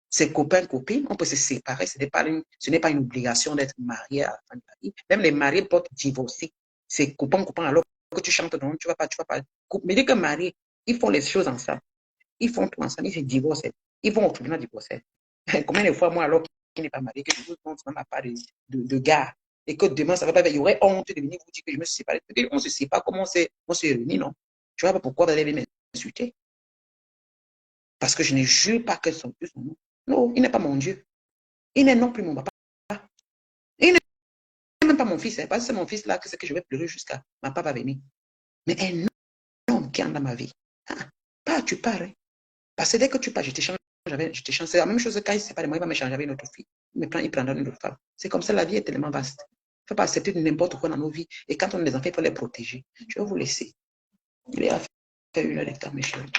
C'est copains, copines, on peut se séparer. Ce n'est pas une obligation d'être marié à la fin de la vie. Même les mariés peuvent divorcer. C'est copain, copain, alors que tu chantes, non, tu vas pas. Mais dès que mariés, ils font les choses ensemble. Ils font tout ensemble, ils se divorcent. Ils vont au tribunal divorcer. Combien de fois, moi, alors qu'il n'est pas marié, que je vous montre même pas de gars, et que demain, ça va pas, il y aurait honte de venir vous dire que je me suis séparé. On ne se sait pas comment on s'est réunis, non. Je ne vois pas pourquoi vous allez m'insulter. Parce que je ne jure pas que son plus son nom. Non, il n'est pas mon Dieu. Il n'est non plus mon papa. Il n'est même pas mon fils. Parce que c'est mon fils là que c'est que je vais pleurer jusqu'à ma papa va venir. Mais un homme qui est dans ma vie. Ah, pas tu pars. Hein. Parce que dès que tu pars, je t'échange. C'est la même chose quand il se sépare de moi, il va m'échanger avec une autre fille. Il prendra une autre femme. C'est comme ça, la vie est tellement vaste. Il ne faut pas accepter n'importe quoi dans nos vies. Et quand on a des enfants, il faut les protéger. Je vais vous laisser. Il est à faire 1 heure de temps, mes chéris.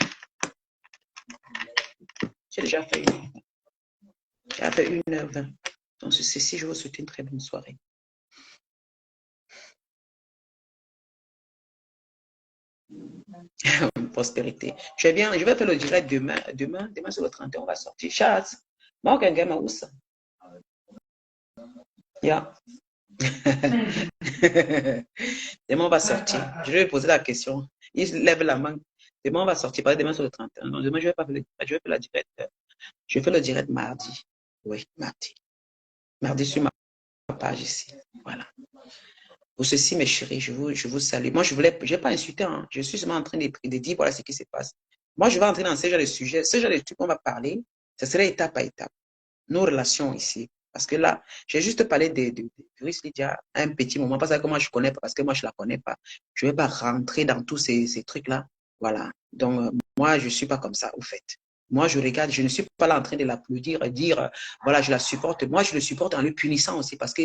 J'ai déjà fait 1 heure. J'ai fait 1h20. Donc, ceci, je vous souhaite une très bonne soirée. Prospérité. Je vais faire le direct demain. Demain sur le 31, on va sortir. Chasse. Moi, quelqu'un m'a où ça? Yeah. Demain, on va sortir. Je vais lui poser la question. Il lève la main. Demain, on va sortir. Pas demain sur le 31. Donc, demain, je vais pas faire le direct. Je vais faire le direct. Je fais le direct mardi. Oui, mardi. Mardi sur ma page ici. Voilà. Pour ceci, mes chéris, je vous salue. Moi, je ne vais pas insulter. Hein. Je suis seulement en train de dire voilà ce qui se passe. Moi, je vais entrer dans ce genre de sujets. Ce genre de trucs qu'on va parler, ce serait étape par étape. Nos relations ici. Parce que là, j'ai juste parlé de Iris Lydia à un petit moment. Pas ça que moi, je ne connais pas, parce que moi, je ne la connais pas. Je ne vais pas rentrer dans tous ces trucs-là. Voilà. Donc, moi, je ne suis pas comme ça, au fait. Moi, je regarde, je ne suis pas là en train de l'applaudir et dire, voilà, je la supporte. Moi, je le supporte en le punissant aussi. Parce que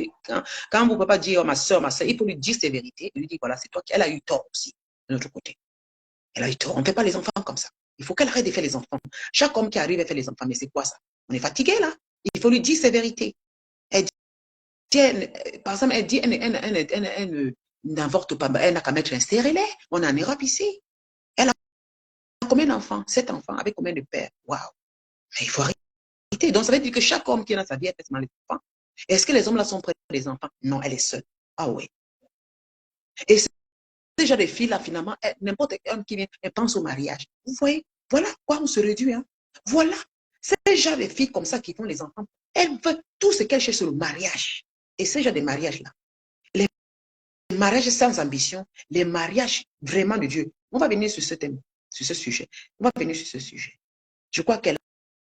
quand vous ne pouvez pas dire, oh, ma soeur, il faut lui dire ses vérités. Il lui dit, voilà, c'est toi qui, elle a eu tort aussi, de notre côté. Elle a eu tort. On ne fait pas les enfants comme ça. Il faut qu'elle arrête de faire les enfants. Chaque homme qui arrive, elle fait les enfants. Mais c'est quoi ça? On est fatigué, là. Il faut lui dire ses vérités. Elle dit, par exemple, elle dit, elle n'avorte pas. Elle n'a qu'à mettre un stérilet. On est en Europe ici. Elle a combien d'enfants? 7 enfants. Avec combien de pères? Waouh. Mais il faut arrêter. Donc, ça veut dire que chaque homme qui est dans sa vie, elle fait seulement les enfants. Est-ce que les hommes là sont prêts pour les enfants? Non, elle est seule. Ah oui. Et ces gens de filles là, finalement, n'importe quel homme qui vient, elle pense au mariage. Vous voyez? Voilà quoi on se réduit. Hein? Voilà. Ces gens de filles comme ça qui font les enfants, elles veulent tout ce qu'elles cherchent sur le mariage. Et ces gens de mariage là, les mariages sans ambition, les mariages vraiment de Dieu. On va venir sur ce thème, sur ce sujet. On va venir sur ce sujet. Je crois qu'elle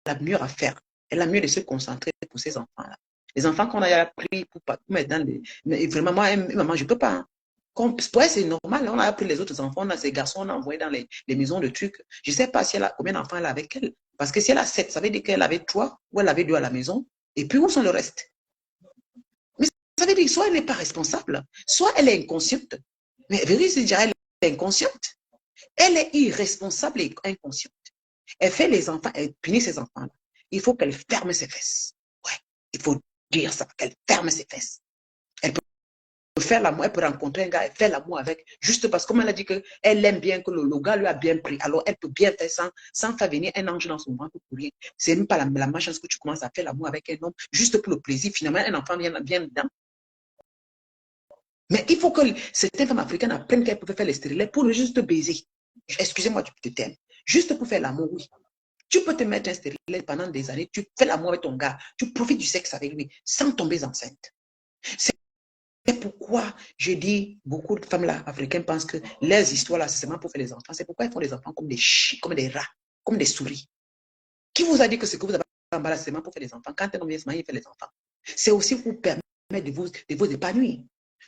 a mieux à faire. Elle a mieux de se concentrer pour ses enfants-là. Les enfants qu'on a appris pour mettre dans les... Mais vraiment, moi, maman, je ne peux pas. Hein. Ouais, c'est normal. On a appris les autres enfants, on a ces garçons, on a envoyé dans les maisons de trucs. Je ne sais pas si elle a combien d'enfants elle a avec elle. Parce que si elle a 7, ça veut dire qu'elle avait 3 ou elle avait 2 à la maison. Et puis, où sont le reste? Mais ça veut dire soit elle n'est pas responsable, soit elle est inconsciente. Mais vérité, c'est dire elle est inconsciente. Elle est irresponsable et inconsciente. Elle fait les enfants, elle punit ses enfants. Il faut qu'elle ferme ses fesses. Ouais, il faut dire ça, qu'elle ferme ses fesses. Elle peut faire l'amour, elle peut rencontrer un gars, elle fait l'amour avec, juste parce que, comme elle a dit qu'elle aime bien, que le gars lui a bien pris, alors elle peut bien faire sans faire venir un ange dans son ventre pour rien. C'est même pas la malchance que tu commences à faire l'amour avec un homme, juste pour le plaisir. Finalement, un enfant vient dedans. Mais il faut que certaines femmes africaines apprennent qu'elles peuvent faire les stérilets pour juste baiser. Excusez-moi du terme. Juste pour faire l'amour, oui. Tu peux te mettre un stérilet pendant des années, tu fais l'amour avec ton gars, tu profites du sexe avec lui sans tomber enceinte. C'est pourquoi je dis, beaucoup de femmes là, africaines pensent que leurs histoires là, c'est seulement pour faire les enfants. C'est pourquoi elles font les enfants comme des chiens, comme des rats, comme des souris. Qui vous a dit que ce que vous avez en bas là, c'est seulement pour faire les enfants? Quand un homme vient se marier, il fait les enfants. C'est aussi pour vous permettre de vous épanouir.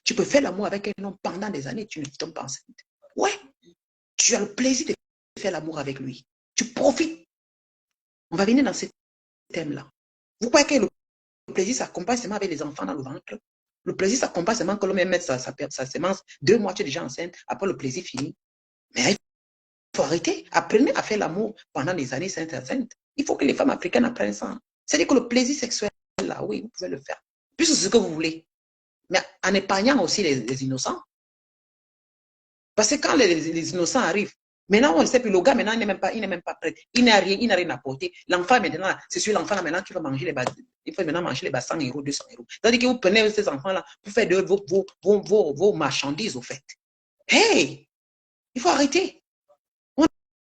Tu peux faire l'amour avec un homme pendant des années, tu ne tombes pas enceinte. Ouais, tu as le plaisir de faire l'amour avec lui. Tu profites. On va venir dans ce thème-là. Vous croyez que le plaisir s'accompagne seulement avec les enfants dans le ventre? Le plaisir s'accompagne seulement que l'homme met sa semence, 2 mois, tu es déjà enceinte, après le plaisir fini. Mais il faut arrêter. Apprenez à faire l'amour pendant des années enceinte. Il faut que les femmes africaines apprennent ça. C'est-à-dire que le plaisir sexuel, là, oui, vous pouvez le faire. Plus c'est ce que vous voulez. Mais en épargnant aussi les innocents. Parce que quand les innocents arrivent, maintenant, on ne sait plus, le gars, maintenant, il n'est même pas prêt. Il n'a rien apporté. L'enfant, maintenant, c'est sur l'enfant, maintenant, qui va manger il faut maintenant manger les 100 euros, 200 euros. C'est-à-dire que vous prenez ces enfants-là pour faire de vos marchandises, au fait. Hey! Il faut arrêter. On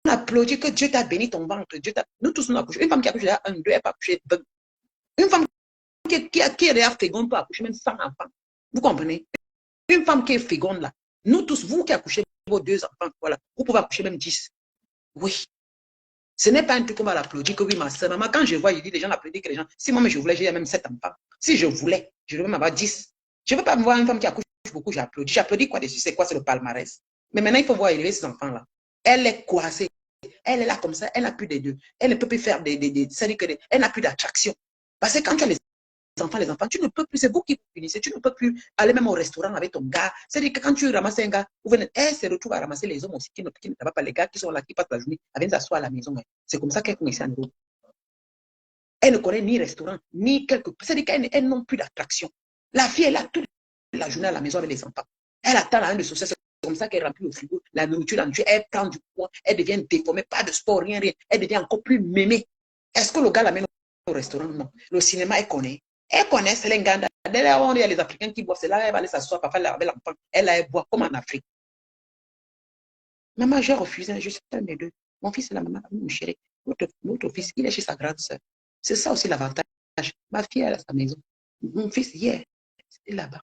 applaudit que Dieu t'a béni ton ventre. Nous tous, nous accouchons. Une femme qui accouche déjà 1, 2, elle peut accoucher 20. Une femme qui est déjà féconde peut accoucher même 100 enfants. Vous comprenez? Une femme qui est féconde là, nous tous, vous qui accouchez vos 2 enfants, voilà, vous pouvez accoucher même 10. Oui. Ce n'est pas un truc qu'on va l'applaudir que oui, ma soeur. Maman, quand je vois, je dis, les gens l'applaudissent que les gens. Si moi, je voulais, j'ai même 7 enfants. Si je voulais, je devais même avoir 10. Je ne veux pas me voir une femme qui accouche beaucoup, j'applaudis. J'applaudis quoi dessus? C'est quoi? C'est le palmarès. Mais maintenant, il faut voir élever ces enfants-là. Elle est coincée. Elle est là comme ça. Elle n'a plus des deux. Elle ne peut plus faire c'est-à-dire elle n'a plus d'attraction. Parce que quand tu as les enfants, tu ne peux plus, c'est vous qui vous finissez, tu ne peux plus aller même au restaurant avec ton gars. C'est-à-dire que quand tu ramasses un gars, elle se retrouve à ramasser les hommes aussi qui ne travaillent pas, les gars qui sont là, qui passent la journée, elle vient s'asseoir à la maison. C'est comme ça qu'elle connaît ça en Europe. Elle ne connaît ni restaurant, ni quelque chose. C'est-à-dire qu'elle n'a plus d'attraction. La fille, elle a toute la journée à la maison avec les enfants. Elle attend la haine de société. C'est comme ça qu'elle remplit le frigo, la nourriture, elle prend du poids, elle devient déformée, pas de sport, rien. Elle devient encore plus mémée. Est-ce que le gars l'amène au restaurant? Non. Le cinéma, elle connaît. Elle connaît, c'est l'Inganda. D'ailleurs, on y a les Africains qui boivent. C'est là, elle va aller s'asseoir, parfois, avec l'enfant. Elle boit comme en Afrique. Maman, j'ai refusé, je suis un des deux. Mon fils et la maman, mon chéri. Notre fils, il est chez sa grande sœur. C'est ça aussi l'avantage. Ma fille, elle est à sa maison. Mon fils, hier, c'est là-bas.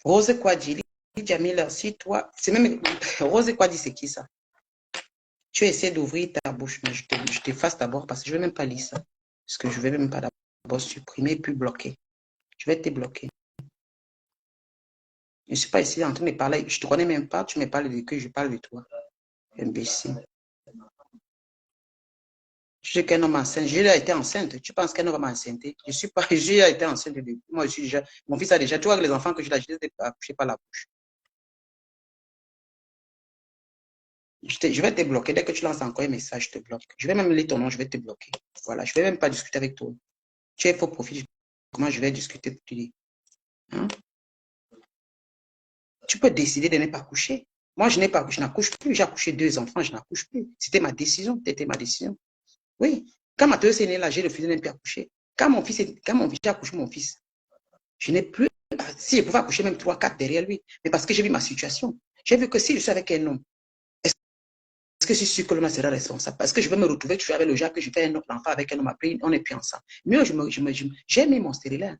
Rose Kwadji, Jamila, si toi, c'est même Rose Kwadji, c'est qui ça? Tu essaies d'ouvrir ta bouche, mais je t'efface d'abord parce que je ne vais même pas lire ça. Parce que je ne vais même pas d'abord supprimer puis bloquer. Je vais te bloquer. Je ne suis pas ici en train de parler. Je ne te connais même pas. Tu me parles de que je parle de toi. Imbécile. Je sais qu'un homme enceinte. J'ai déjà été enceinte. Tu penses qu'un homme va m'enceinter? Je suis pas. J'ai déjà été enceinte. Moi, je suis déjà. Mon fils a déjà. Tu vois que les enfants que je l'ai accouchés par la bouche. Je vais te bloquer. Dès que tu lances encore un message, je te bloque. Je vais même lire ton nom, je vais te bloquer. Voilà, je ne vais même pas discuter avec toi. Tu es faux profil. Comment je vais discuter pour te dire? Hein? Tu peux décider de ne pas coucher. Moi, je n'accouche plus. J'ai accouché 2 enfants, je n'accouche plus. C'était ma décision. C'était ma décision. Oui. Quand ma est née là, j'ai refusé de ne plus accoucher. Quand j'ai accouché mon fils, je n'ai plus. Si je pouvais accoucher même 3, 4 derrière lui, mais parce que j'ai vu ma situation. J'ai vu que si je suis avec un homme, est-ce que je suis sûr que l'homme sera responsable? Parce que je vais me retrouver, je suis avec le genre que je fais un autre enfant avec un homme après, on n'est plus ensemble. Mieux, j'ai mis mon stérilet.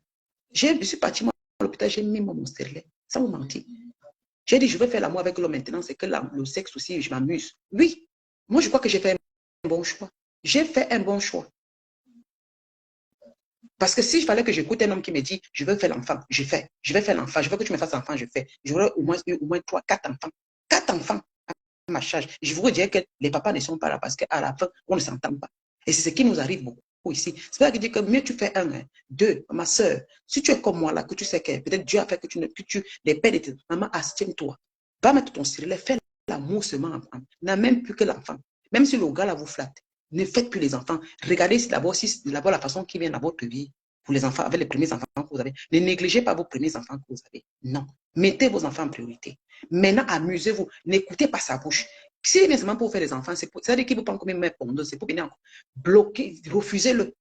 Je suis parti moi, à l'hôpital, j'ai mis mon stérilet. Sans vous mentir. J'ai dit, je vais faire l'amour avec l'homme maintenant, c'est que le sexe aussi, je m'amuse. Oui, moi, je crois que j'ai fait un bon choix. J'ai fait un bon choix. Parce que si il fallait que j'écoute un homme qui me dit, je veux faire l'enfant, je fais. Je vais faire l'enfant, je veux que tu me fasses l'enfant, je fais. J'aurais au moins 3, 4 enfants. 4 enfants à ma charge. Je vous dirais que les papas ne sont pas là parce qu'à la fin, on ne s'entend pas. Et c'est ce qui nous arrive beaucoup ici. C'est pour ça que je dis que mieux tu fais un, 2, ma soeur. Si tu es comme moi là, que tu sais que peut-être Dieu a fait que les pères de tes mamans, abstiens-toi. Va mettre ton stérilet, fais l'amour seulement. N'a même plus que l'enfant. Même si le gars là vous flatte, ne faites plus les enfants. Regardez d'abord la façon qui vient dans votre vie pour les enfants, avec les premiers enfants que vous avez. Ne négligez pas vos premiers enfants que vous avez. Non. Mettez vos enfants en priorité. Maintenant, amusez-vous. N'écoutez pas sa bouche. Si c'est seulement pour faire des enfants, c'est-à-dire qu'il vous prend comme une mère pondeuse, c'est pour venir encore bloquer, refusez-le.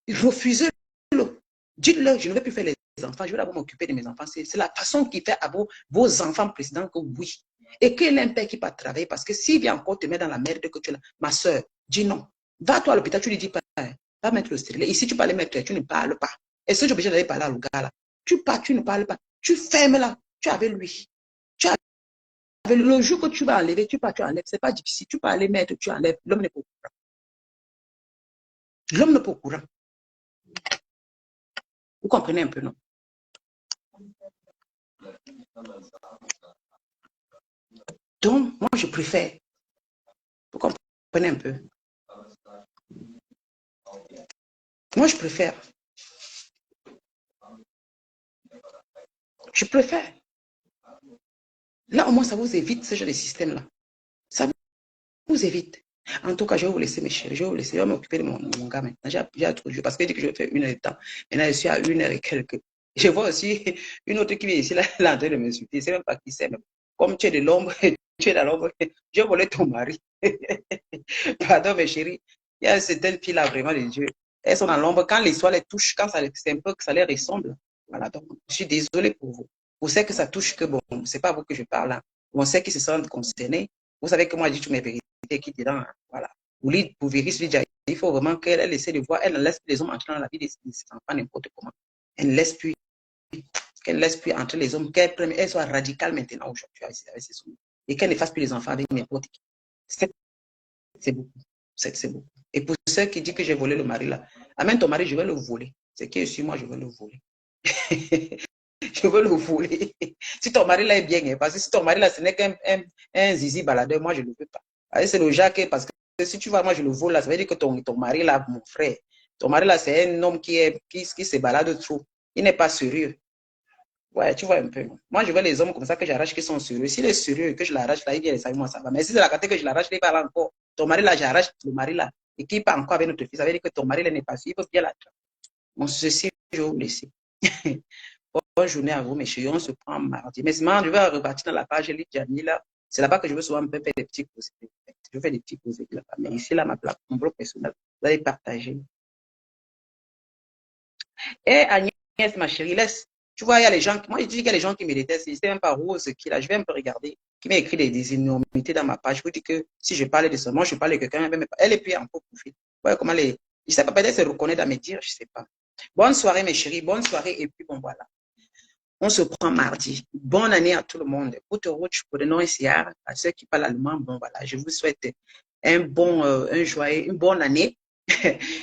Refusez-le. Dites-le, je ne vais plus faire les enfants, je vais d'abord m'occuper de mes enfants. C'est la façon qui fait à vos enfants précédents que oui. Et qu'il y ait un père qui part travailler, parce que s'il vient encore te mettre dans la merde que tu es là, ma soeur, dis non. Va-toi à l'hôpital, tu lui dis pas, va mettre le stérilet. Ici, tu peux aller mettre, tu ne parles pas. Est-ce que j'ai obligé d'aller parler à le gars là? Tu pars, tu ne parles pas. Tu fermes là, tu es avec lui. Tu es avec le jour que tu vas enlever, tu pars, tu enlèves. C'est pas difficile. Tu peux aller mettre, tu enlèves. L'homme n'est pas au courant. L'homme n'est pas au courant. Vous comprenez un peu, non? Donc, moi, je préfère. Vous comprenez un peu? Moi, je préfère. Je préfère. Là, au moins, ça vous évite ce genre de système-là. Ça vous évite. En tout cas, je vais vous laisser, mes chéris. Je vais vous laisser. Je vais m'occuper de mon gars maintenant. J'ai trop de jeux parce qu'il dit que je vais faire 1 heure de temps. Maintenant, je suis à 1 heure et quelques. Je vois aussi une autre qui vient ici, là, elle est en train de m'insulter. Je ne sais même pas qui c'est. Comme tu es de l'ombre, tu es dans l'ombre, je volais ton mari. Pardon, mes chéris. Il y a certaines filles-là, vraiment, les dieux. Elles sont dans l'ombre. Quand les soirs les touchent, quand c'est un peu que ça les ressemble. Voilà, donc, je suis désolée pour vous. Vous savez que ça touche que, bon, c'est pas vous que je parle. Hein. On sait qu'ils se sentent concernés. Vous savez que moi, je dis toutes mes vérités qui dedans. Hein. Voilà. Pour vérifier, il faut vraiment qu'elle essaie de voir. Elle ne laisse plus les hommes entrer dans la vie de ses enfants n'importe comment. Elle ne laisse plus, qu'elle ne laisse plus entrer les hommes. Elle soit radicale maintenant aujourd'hui avec ses hommes. Et qu'elle ne fasse plus les enfants avec n'importe qui. C'est beaucoup. C'est beaucoup. Et pour ceux qui disent que j'ai volé le mari là, amène ton mari, je vais le voler. C'est qui est sur moi, je vais le voler. Je veux le voler. Si ton mari là est bien, hein, parce que si ton mari là, ce n'est qu'un zizi baladeur, moi je ne le veux pas. C'est le Jacques, parce que si tu vois, moi je le vole là, ça veut dire que ton mari là, mon frère, ton mari là, c'est un homme qui se balade trop. Il n'est pas sérieux. Ouais, tu vois un peu. Moi, je veux les hommes comme ça que j'arrache qui sont sérieux. S'il est sérieux et que je l'arrache là, il vient les moi ça va. Mais si c'est la quantité que je l'arrache, il parle encore. Ton mari là, j'arrache le mari là. Et qui part encore avec notre fils, ça veut dire que ton mari là n'est pas sûr. Il faut bien la. Bon, ceci, je vais vous laisser. Bonne journée à vous, mes chéris. On se prend mardi. Mais sinon, je vais repartir dans la page Elite Jamila. C'est là-bas que je veux souvent me faire des petits pauses. Je fais des petits pauses là-bas. Mais ici, là, mon blog personnel, vous allez partager. Et Agnès, ma chérie, laisse. Tu vois, il y a les gens, moi je dis qu'il y a les gens qui me détestent, je ne sais même pas Rose qui là, je vais un peu regarder, qui m'a écrit des énormités dans ma page. Je vous dis que si je parlais de ce moi, je parlais de quelqu'un, elle est plus en profil. Ouais, comment elle est, je sais pas, peut-être se reconnaît dans mes dires, je ne sais pas. Bonne soirée, mes chéris, bonne soirée, et puis bon, voilà. On se prend mardi. Bonne année à tout le monde. Route, pour le nom SIA, à ceux qui parlent allemand, bon, voilà, je vous souhaite une bonne année.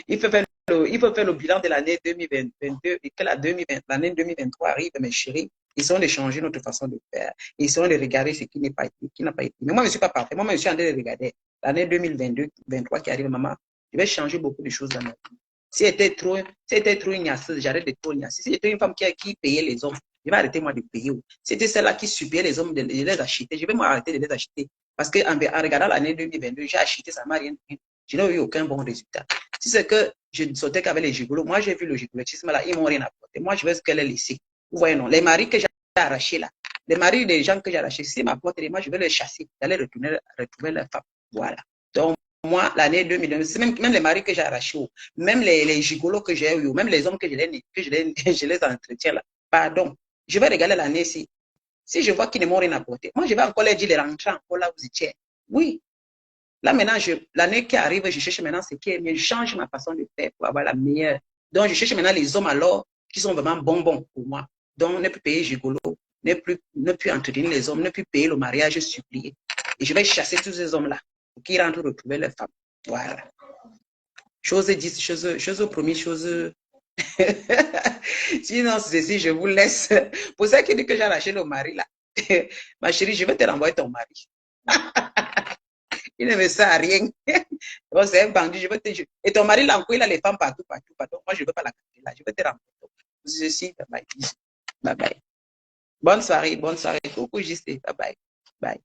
Il faut faire le bilan de l'année 2022 et que l'année 2023 arrive, mes chéris. Ils sont de changer notre façon de faire. Ils sont de regarder ce qui n'est pas été, qui n'a pas été. Mais moi, je ne suis pas parfait. Moi, je suis en train de regarder l'année 2022-2023 qui arrive, maman. Je vais changer beaucoup de choses dans ma vie. Si c'était trop ignacée, j'arrête de trop ignacer. Si j'étais une femme qui payait les hommes, je vais arrêter moi de payer. Si c'était celle-là qui subait les hommes, de les acheter. Je vais moi arrêter de les acheter. Parce qu'en regardant l'année 2022, j'ai acheté, ça ne m'a rien donné. Je n'ai eu aucun bon résultat. Si c'est que je ne sautais qu'avec les gigolos, moi j'ai vu le gigolotisme là, ils m'ont rien apporté. Moi je veux ce qu'elle a laissé. Vous voyez, non, les maris que j'ai arrachés là, les maris des gens que j'ai arrachés, s'ils m'apportent, moi je vais les chasser, d'aller retrouver leur femme. Voilà. Donc, moi, l'année 2022, c'est même les maris que j'ai arrachés, même les gigolos que j'ai eu, même les hommes que je les entretiens là, pardon, je vais regarder l'année-ci. Si je vois qu'ils ne m'ont rien apporté, moi je vais encore les dire, les rentrer encore là où vous étiez. Oui. Là, maintenant, l'année qui arrive, je cherche maintenant ce qui est mieux. Je change ma façon de faire pour avoir la meilleure. Donc, je cherche maintenant les hommes alors qui sont vraiment bonbons pour moi. Donc, ne plus payer gigolo, ne plus entretenir les hommes, ne plus payer le mariage supplié. Et je vais chasser tous ces hommes-là pour qu'ils rentrent retrouver leurs femmes. Voilà. Chose 10, chose promis, chose... Sinon, ceci, je vous laisse. Pour ça qui dit que j'ai lâché le mari là. Ma chérie, je vais te renvoyer ton mari. Il ne me sert à rien. Bon, c'est un bandit, je vais te juger. Et ton mari, là, il a les femmes partout, partout, partout. Moi, je ne veux pas la capter là. Je vais te renvoyer. Ceci, bye bye. Bye bye. Bonne soirée, bonne soirée. Coucou, Justin. Bye bye. Bye.